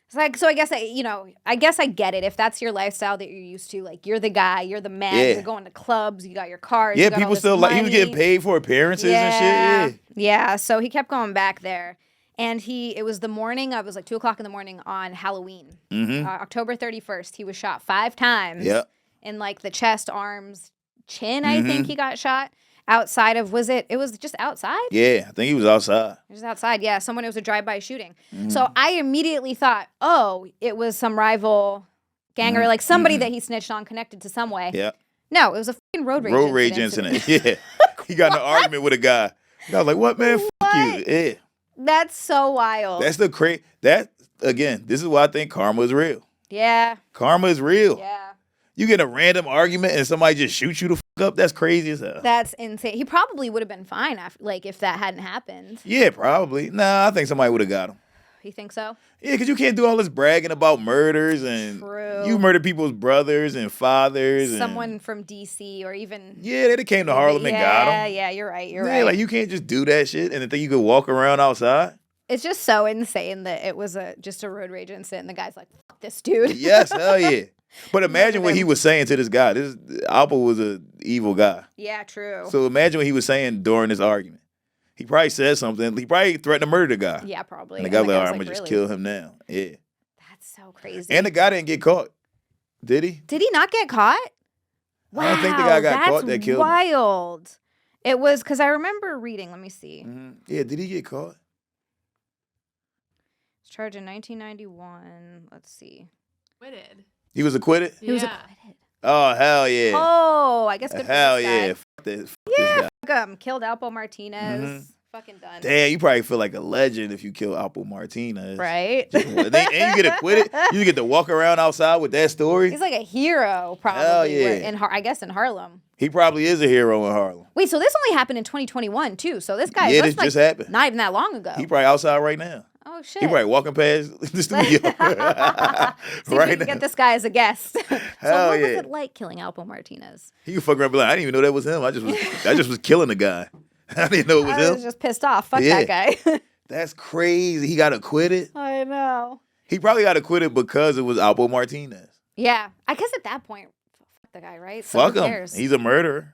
It's like, so I guess I get it. If that's your lifestyle that you're used to, like you're the guy, you're the man, Yeah. you're going to clubs, you got your cars. Yeah, you got all people this still like, he was money. getting paid for appearances and shit. Yeah. So he kept going back there. And it was the morning, it was like 2 o'clock in the morning on Halloween. October 31st, he was shot 5 times. Yep. In like the chest, arms, chin, I think he got shot. Outside of, it was just outside? Yeah, I think he was outside. It was outside, yeah. It was a drive-by shooting. So I immediately thought, oh, it was some rival gang or like somebody that he snitched on connected to some way. Yeah. No, it was a fucking road rage incident. Yeah. He got in an argument with a guy. I was like, what, man? Fuck you. Yeah. That's so wild. That's again, this is why I think karma is real. Yeah. Karma is real. Yeah. You get a random argument and somebody just shoots you the fuck up. That's crazy as hell. That's insane. He probably would have been fine if that hadn't happened. Yeah, probably. Nah, I think somebody would have got him. You think so? Yeah, because you can't do all this bragging about murders and True. you murder people's brothers and fathers. Someone from D.C. or even... Yeah, they came to Harlem and got him. Yeah, you're right. You're Yeah, right. like you can't just do that shit and then think you could walk around outside. It's just so insane that it was just a road rage incident and the guy's like, fuck this dude. Yes, hell yeah. But imagine what he was saying to this guy. Alpo was an evil guy. Yeah, true. So imagine what he was saying during this argument. He probably said something. He probably threatened to murder the guy. Yeah, probably. And the guy was like, all right, was I'm going to just really? kill him now. Yeah. That's so crazy. And the guy didn't get caught. Did he? Did he not get caught? Wow, I don't think the guy got caught that killed him. wild. It was, because I remember reading, let me see. Yeah, did he get caught? Was charged in 1991. Let's see. Acquitted. He was acquitted? He was Yeah. acquitted. Oh, hell yeah. Oh, I guess good for Hell this guy. yeah. Fuck this Yeah, guy. fuck him. Killed Alpo Martinez. Fucking done. Damn, you probably feel like a legend if you kill Alpo Martinez. Right? And you get acquitted. You get to walk around outside with that story. He's like a hero, probably. Hell yeah. I guess in Harlem. He probably is a hero in Harlem. Wait, so this only happened in 2021 too. So this guy, Yeah, that's this just happened. Not even that long ago. He probably outside right now. Oh shit. He probably walking past the studio. See if we right can now. get this guy as a guest. So Hell what was yeah. it like killing Alpo Martinez? He can fuck around and be like, I didn't even know that was him. I just was killing the guy. I didn't know it was I him. was just pissed off. Fuck Yeah. that guy. That's crazy. He got acquitted. I know. He probably got acquitted because it was Alpo Martinez. Yeah. I guess at that point, fuck the guy, right? So Fuck who him. cares? He's a murderer.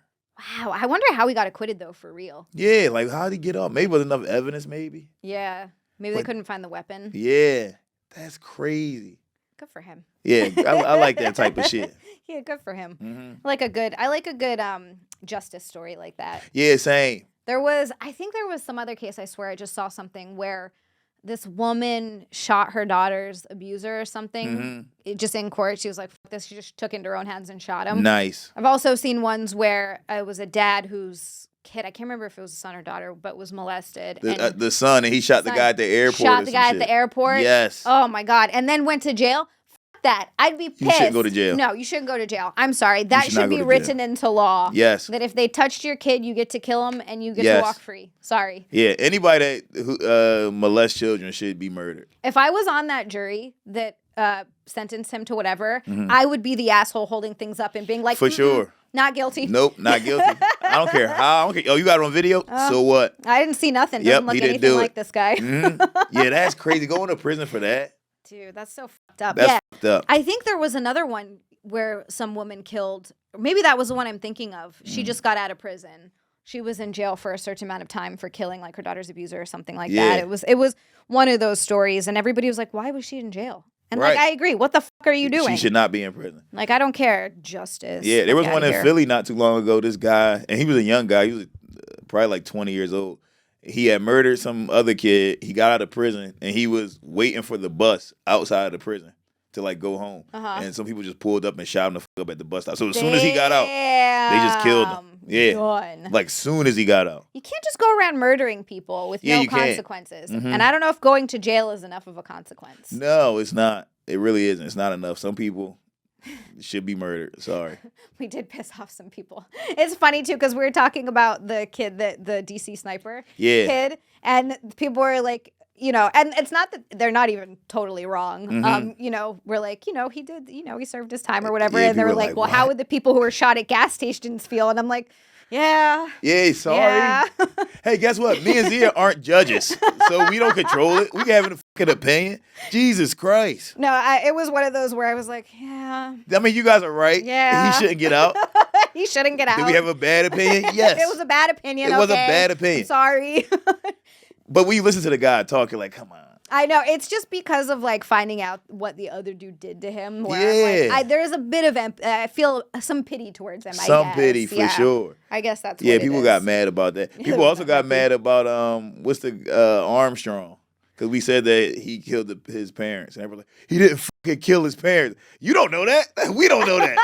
Wow. I wonder how he got acquitted though, for real. Yeah, like how'd he get off? Maybe was enough evidence, maybe. Yeah. Maybe they couldn't find the weapon. Yeah. That's crazy. Good for him. Yeah, I like that type of shit. Yeah, good for him. Mm-hmm. I like a good justice story like that. Yeah, same. I think there was some other case, I swear I just saw something where this woman shot her daughter's abuser or something. Just in court, she was like, "Fuck this!" She just took it into her own hands and shot him. Nice. I've also seen ones where it was a dad whose kid, I can't remember if it was a son or daughter, but was molested. The son, and he shot the guy at the airport. Shot the guy at the airport. Yes. Oh my God! And then went to jail. That I'd be pissed. You shouldn't go to jail. No, you shouldn't go to jail. I'm sorry. That should not should go be to written jail. into law. Yes. That if they touched your kid, you get to kill them and you get Yes. to walk free. Sorry. Yeah, anybody that who molests children should be murdered. If I was on that jury that sentenced him to whatever, I would be the asshole holding things up and being like, For sure. Not guilty. Nope, not guilty. I don't care how. I don't care. Oh, you got it on video? So what? I didn't see nothing. Yep, Doesn't look he didn't anything do like it. this guy. Yeah, that's crazy. Going to prison for that. Dude, that's so fucked up. That's Yeah. fucked up. I think there was another one where some woman killed, maybe that was the one I'm thinking of. She just got out of prison. She was in jail for a certain amount of time for killing like her daughter's abuser or something like Yeah. that. It was one of those stories, and everybody was like, "Why was she in jail?" And Right. like, I agree. What the fuck are you doing? She should not be in prison. Like, I don't care. Justice. Yeah, there was Get one outta in here. Philly not too long ago. This guy, and he was a young guy. He was probably like 20 years old. He had murdered some other kid. He got out of prison, and he was waiting for the bus outside of the prison to like go home. And some people just pulled up and shot him the fuck up at the bus stop. So as soon as he got out, they just killed him. Yeah, Done. like soon as he got out. You can't just go around murdering people with Yeah, no you can't. consequences. And I don't know if going to jail is enough of a consequence. No, it's not. It really isn't. It's not enough. Some people should be murdered. Sorry. We did piss off some people. It's funny too because we were talking about the kid, the DC sniper kid, and people were like, and it's not that they're not even totally wrong. We're like, he did, he served his time or whatever, Yeah, and they were people are like, like, well, how what? would the people who were shot at gas stations feel? And I'm like, yeah. Yeah, sorry. Yeah. Hey, guess what? Me and Zia aren't judges, so we don't control it. We can have a fucking opinion. Jesus Christ. No, it was one of those where I was like, yeah. I mean, you guys are right. Yeah. He shouldn't get out. He shouldn't get out. Did we have a bad opinion? Yes. It was a bad opinion. It was a okay. bad opinion. I'm sorry. But we listen to the guy talking like, come on. I know. It's just because of like finding out what the other dude did to him. Where I'm Yeah. like, there is a bit of I feel some pity towards him. Some I guess. pity for sure. I guess that's Yeah, what people it got is. mad about that. People also got mad about what's the Armstrong, because we said that he killed his parents, and everyone's like, he didn't fucking kill his parents. You don't know that. We don't know that.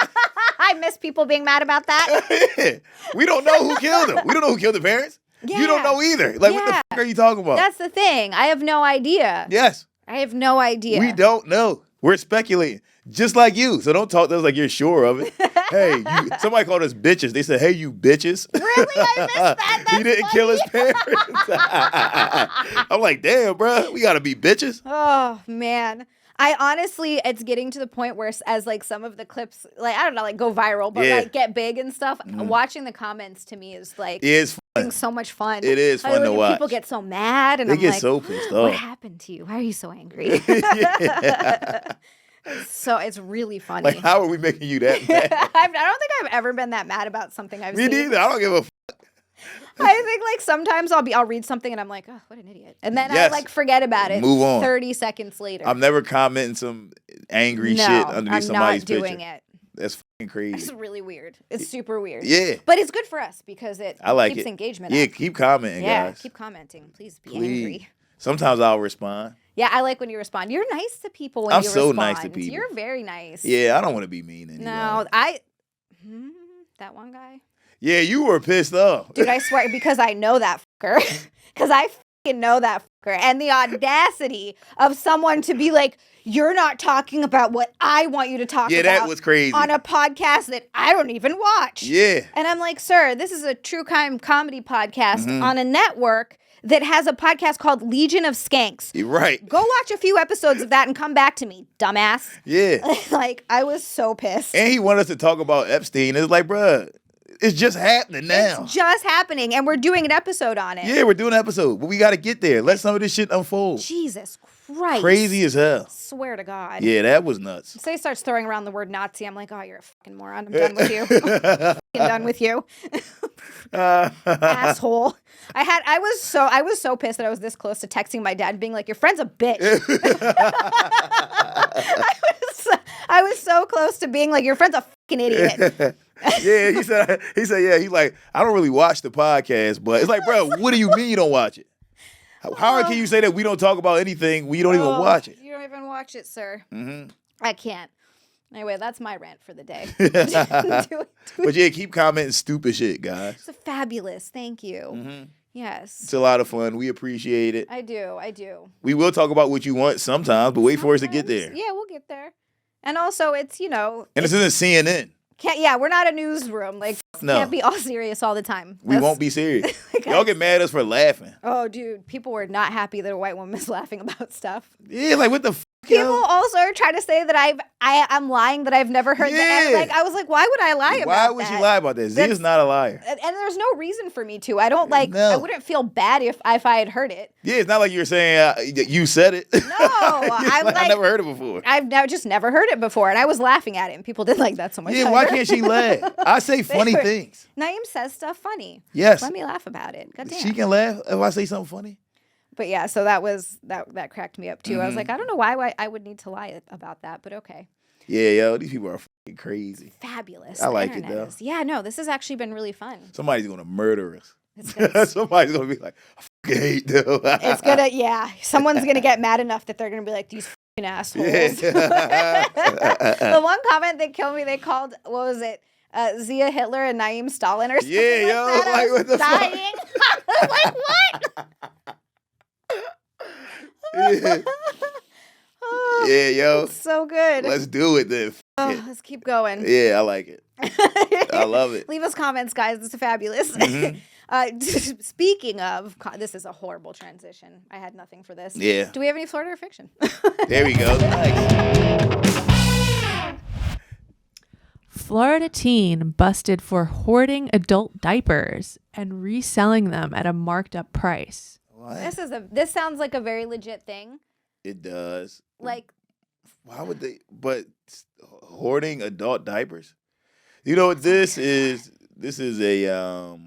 I miss people being mad about that. We don't know who killed him. We don't know who killed the parents. You don't know either. Like, what the Yeah. fuck are you talking about? That's the thing. I have no idea. Yes. I have no idea. We don't know. We're speculating. Just like you. So don't talk to us like you're sure of it. Hey, somebody called us bitches. They said, hey, you bitches. Really? I missed that. He didn't kill his parents. I'm like, damn, bro. We got to be bitches. Oh, man. I honestly, it's getting to the point where as like some of the clips, like, I don't know, like go viral, but Yeah. like get big and stuff. Watching the comments to me is like It's fun. having so much fun. It is I fun look to at watch. People get so mad and They I'm get like, so pissed what off. happened to you? Why are you so angry? So it's really funny. Like, how are we making you that mad? I don't think I've ever been that mad about something I've Me seen. neither. I don't give a I think like sometimes I'll read something and I'm like, oh, what an idiot. And then Yes. I like forget about it. Move on. 30 seconds later. I'm never commenting some angry no, shit underneath I'm somebody's not doing picture. it. That's fucking crazy. It's really weird. It's super weird. Yeah. But it's good for us because it I like keeps it. engagement Yeah, up. keep commenting, Yeah, guys. keep commenting. Please be Please. angry. Sometimes I'll respond. Yeah, I like when you respond. You're nice to people when I'm you so respond. nice to people. You're very nice. Yeah, I don't want to be mean anymore. No, that one guy. Yeah, you were pissed off. Dude, I swear, because I know that fucker. Because I fucking know that fucker. And the audacity of someone to be like, you're not talking about what I want you to talk Yeah, about. that was crazy. On a podcast that I don't even watch. Yeah. And I'm like, sir, this is a true crime comedy podcast Mm-hmm. on a network that has a podcast called Legion of Skanks. You're right. Go watch a few episodes of that and come back to me, dumbass. Yeah. Like, I was so pissed. And he wanted us to talk about Epstein. It's like, bruh, it's just happening now. It's just happening, and we're doing an episode on it. Yeah, we're doing an episode, but we got to get there. Let some of this shit unfold. Jesus Christ. Crazy as hell. Swear to God. Yeah, that was nuts. So he starts throwing around the word Nazi. I'm like, oh, you're a fucking moron. I'm done with you. I'm fucking done with you. Asshole. I was so pissed that I was this close to texting my dad and being like, your friend's a bitch. I was so close to being like, your friend's a fucking idiot. Yeah, he said, yeah, he's like, I don't really watch the podcast, but it's like, bro, what do you mean you don't watch it? How can you say that we don't talk about anything? We don't even watch it. You don't even watch it, sir. Mm-hmm. I can't. Anyway, that's my rant for the day. But yeah, keep commenting stupid shit, guys. It's fabulous. Thank you. Mm-hmm. Yes. It's a lot of fun. We appreciate it. I do. We will talk about what you want sometimes, but wait for us to get there. Yeah, we'll get there. And also, it's, And this isn't CNN. We're not a newsroom. Like, No. can't be all serious all the time. We won't be serious. Y'all get mad at us for laughing. Oh, dude, people were not happy that a white woman is laughing about stuff. Yeah, like what the f***, People yo? also try to say that I'm lying, that I've never heard that. Yeah. Like, I was like, why would I lie about that? Why would you lie about that? Zia's not a liar. And there's no reason for me to. I don't No. I wouldn't feel bad if I had heard it. Yeah, it's not like you're saying you said it. No, I never heard it before. I've just never heard it before, and I was laughing at it, and people didn't like that so much. Yeah, why can't she laugh? I say funny things. Naeem says stuff funny. Yes. Let me laugh about it. God damn. She can laugh if I say something funny. But yeah, so that cracked me up too. I was Mm-hmm. like, I don't know why I would need to lie about that, but okay. Yeah, yo, these people are fucking crazy. Fabulous. I The like it, internet though. is. Yeah, no, this has actually been really fun. Somebody's gonna murder us. It's gonna, Somebody's gonna be like, I fucking hate them. someone's gonna get mad enough that they're gonna be like, these fucking assholes. Yeah. The one comment that killed me, they called, what was it? Zia Hitler and Naeem Stalin or something. Yeah, yo, like that. like, what the fuck? dying. I was like, what? Yeah. Oh, Yeah, yo. it's so good. Let's do it then. Oh, let's keep going. Yeah, I like it. I love it. Leave us comments, guys. This is fabulous. Mm-hmm. Speaking of, this is a horrible transition. I had nothing for this. Yeah. Do we have any Florida or fiction? There we go. Nice. Florida teen busted for hoarding adult diapers and reselling them at a marked up price. What? This sounds like a very legit thing. It does. Like, Why would they? But hoarding adult diapers. You know what this is? This is a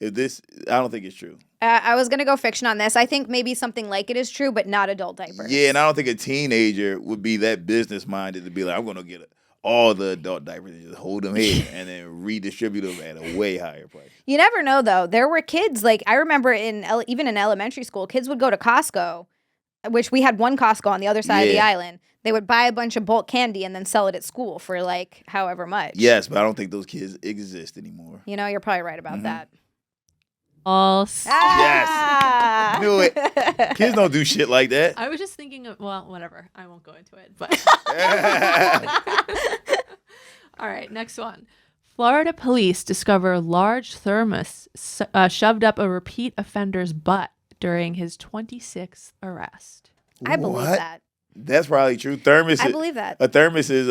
If this, I don't think it's true. I was gonna go fiction on this. I think maybe something like it is true, but not adult diapers. Yeah, and I don't think a teenager would be that business minded to be like, I'm gonna get all the adult diapers and just hold them here and then redistribute them at a way higher price. You never know, though. There were kids, like, I remember even in elementary school, kids would go to Costco, which we had one Costco on the other side of the island. They would buy a bunch of bulk candy and then sell it at school for, like, however much. Yes, but I don't think those kids exist anymore. You know, you're probably right about that. False. Ah! Yes. Knew it. Kids don't do shit like that. I was just thinking of, well, whatever. I won't go into it. But all right, next one. Florida police discover large thermos shoved up a repeat offender's butt during his 26th arrest. I believe What? that. That's probably true. Thermos. I believe that. A thermos is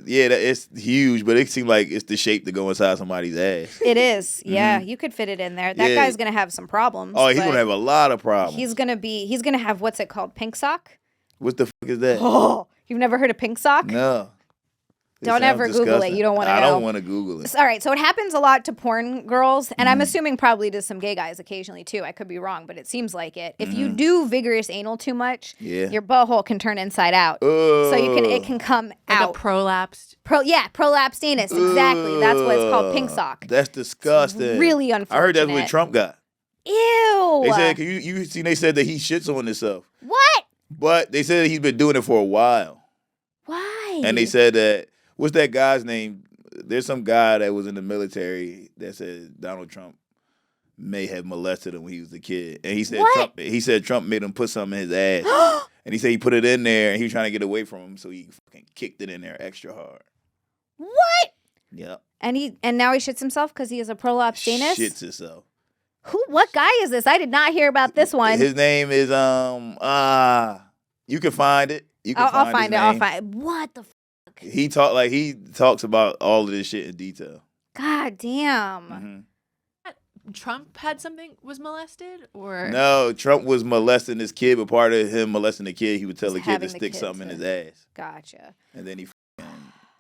yeah, it's huge, but it seems like it's the shape to go inside somebody's ass. It is. Yeah, you could fit it in there. That Yeah. guy's going to have some problems. Oh, he's but gonna have a lot of problems. He's going to have, what's it called? Pink sock? What the fuck is that? Oh, you've never heard of pink sock? No. It Don't sounds ever Google it. disgusting. You don't wanna I know. don't want to Google it. All right, so it happens a lot to porn girls, and Mm. I'm assuming probably to some gay guys occasionally too. I could be wrong, but it seems like it. If you do vigorous anal too much, Mm-hmm. Yeah. your butthole can turn inside out. So it can come Like out. a prolapsed. Prolapsed anus. Exactly. That's what it's called, pink sock. That's disgusting. really I heard that's what unfortunate. Trump got. Ew. They said, you see, they said that he shits on himself, What? but they said he's been doing it for a while, Why? and they said that what's that guy's name? There's some guy that was in the military that said Donald Trump may have molested him when he was a kid, and he said What? Trump made him put something in his ass, and he said he put it in there, and he was trying to get away from him, so he fucking kicked it in there extra hard. What? Yep. And now he shits himself because he has a prolapsed anus? Shits himself. What guy is this? I did not hear about this one. His name is you can find it. You can I'll find his it. I'll name. find it. What the fuck? He talks about all of this shit in detail. God damn. Mhm. Trump was molested or No, Trump was molesting this kid, but part of him molesting the kid, he would tell Was the kid to having the stick kid something in to- his ass, Gotcha. and then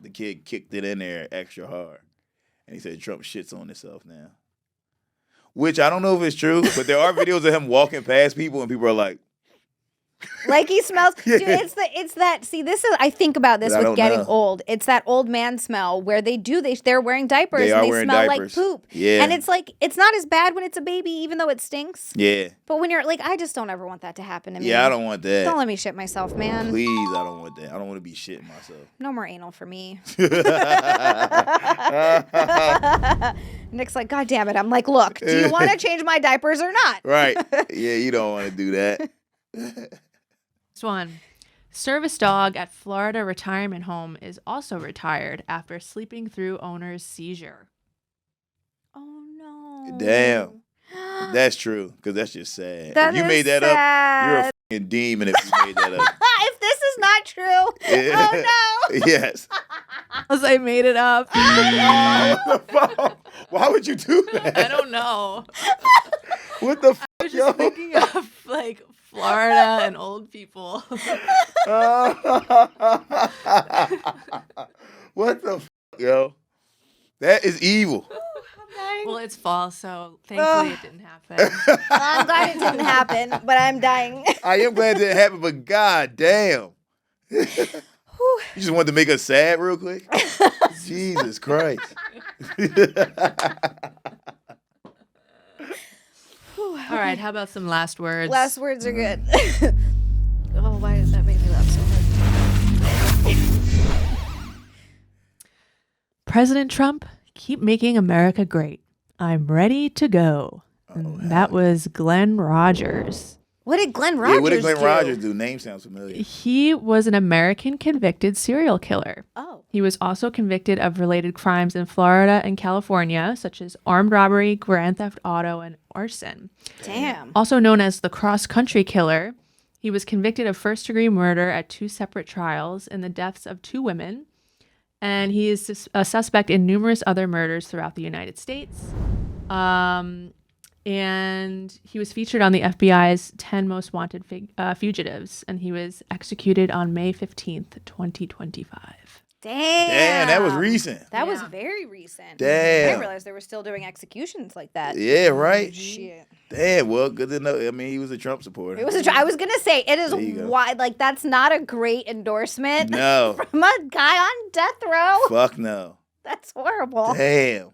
the kid kicked it in there extra hard, and he said Trump shits on himself now. Which I don't know if it's true, but there are videos of him walking past people, and people are like, Like he smells. Dude, it's that. See, this is. I think about this with getting old. It's that old man smell where they're wearing diapers and they smell like poop. Yeah. And it's like it's not as bad when it's a baby, even though it stinks. Yeah. But when you're like, I just don't ever want that to happen to me. Yeah, I don't want that. Don't let me shit myself, man. Please, I don't want that. I don't want to be shitting myself. No more anal for me. Nick's like, God damn it. I'm like, look, do you want to change my diapers or not? Right. Yeah, you don't want to do that. Next one. Service dog at Florida retirement home is also retired after sleeping through owner's seizure. Oh, no. Damn. That's true, because that's just sad. That if you is made that sad. up, you're a fucking demon if you made that up. If this is not true, oh no. Yes. Unless I made it up. Why would you do that? I don't know. What the fuck, I was just thinking of like Florida and old people. What the fuck, yo? That is evil. Well, it's false, so thankfully it didn't happen. I'm glad it didn't happen, but I'm dying. I am glad it didn't happen, but god damn. You just wanted to make us sad real quick? Jesus Christ. All right, how about some last words? Last words are good. Oh, why did that make me laugh so hard? President Trump, keep making America great. I'm ready to go. And that was Glenn Rogers. What did Glenn Rogers do? What did Glenn Rogers do? Name sounds familiar. He was an American convicted serial killer. Oh. He was also convicted of related crimes in Florida and California, such as armed robbery, grand theft auto, and arson. Damn. Also known as the cross-country killer, he was convicted of first-degree murder at 2 separate trials in the deaths of 2 women, and he is a suspect in numerous other murders throughout the United States. And he was featured on the FBI's 10 Most Wanted Fugitives, and he was executed on May 15th, 2025. Damn, that was recent. That was very recent. Damn. I didn't realize they were still doing executions like that. Yeah, right. Shit. Damn, well, good to know. I mean, he was a Trump supporter. It was I was gonna say it is wide. Like that's not a great endorsement. No. From a guy on death row. Fuck no. That's horrible. Damn.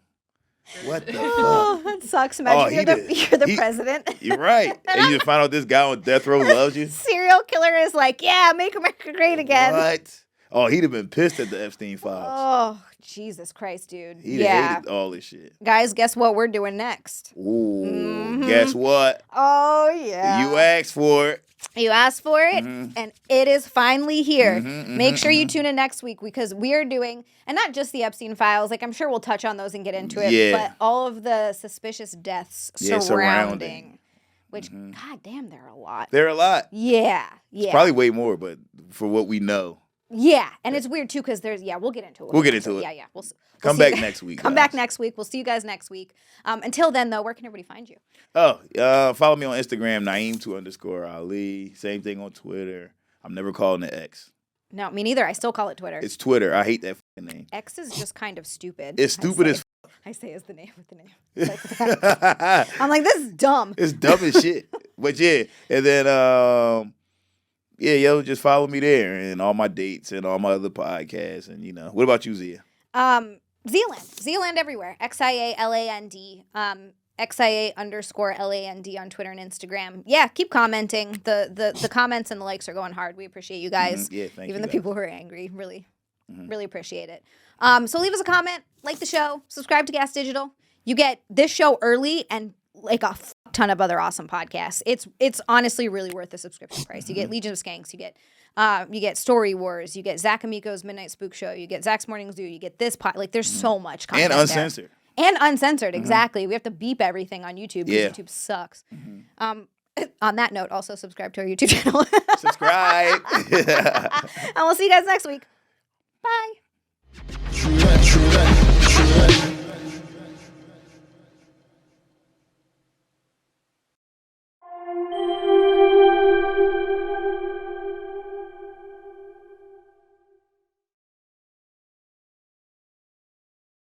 What the Oh, fuck? that sucks. Imagine you're the president. You're right. And you just find out this guy on death row loves you. Serial killer is like, yeah, make America great again. What? Oh, he'd have been pissed at the Epstein files. Oh, Jesus Christ, dude. He'd have hated all this shit. Guys, guess what we're doing next? Ooh, guess what? Oh, yeah. You asked for it. You asked for it, and it is finally here. Make sure you tune in next week because we are doing, and not just the Epstein files, like I'm sure we'll touch on those and get into it, but all of the suspicious deaths surrounding. Which, god damn, there are a lot. There are a lot. Yeah. It's probably way more, but for what we know. Yeah, and it's weird too because there's, we'll get into it. We'll get into it. Yeah. We'll come back next week. Come back next week. We'll see you guys next week. Until then, though, where can everybody find you? Follow me on Instagram, Naeem_Ali. Same thing on Twitter. I'm never calling it X. No, me neither. I still call it Twitter. It's Twitter. I hate that fucking name. X is just kind of stupid. It's stupid as I say is the name with the name. I'm like, this is dumb. It's dumb as shit. But yeah, and then just follow me there and all my dates and all my other podcasts and What about you, Zia? Zealand everywhere. XIALAND. XIA_LAND on Twitter and Instagram. Yeah, keep commenting. The comments and the likes are going hard. We appreciate you guys. Yeah, thank you. Even the guys. People who are angry, really appreciate it. So leave us a comment, like the show, subscribe to Gas Digital. You get this show early and like a ton of other awesome podcasts. It's honestly really worth the subscription price. You get Legion of Skanks, you get Story Wars, you get Zach Amico's Midnight Spook Show, you get Zach's Morning Zoo, you get this there's so much content and uncensored. there. And uncensored, exactly. We have to beep everything on YouTube because YouTube sucks. On that note, also subscribe to our YouTube channel. Subscribe. And we'll see you guys next week. Bye. True that.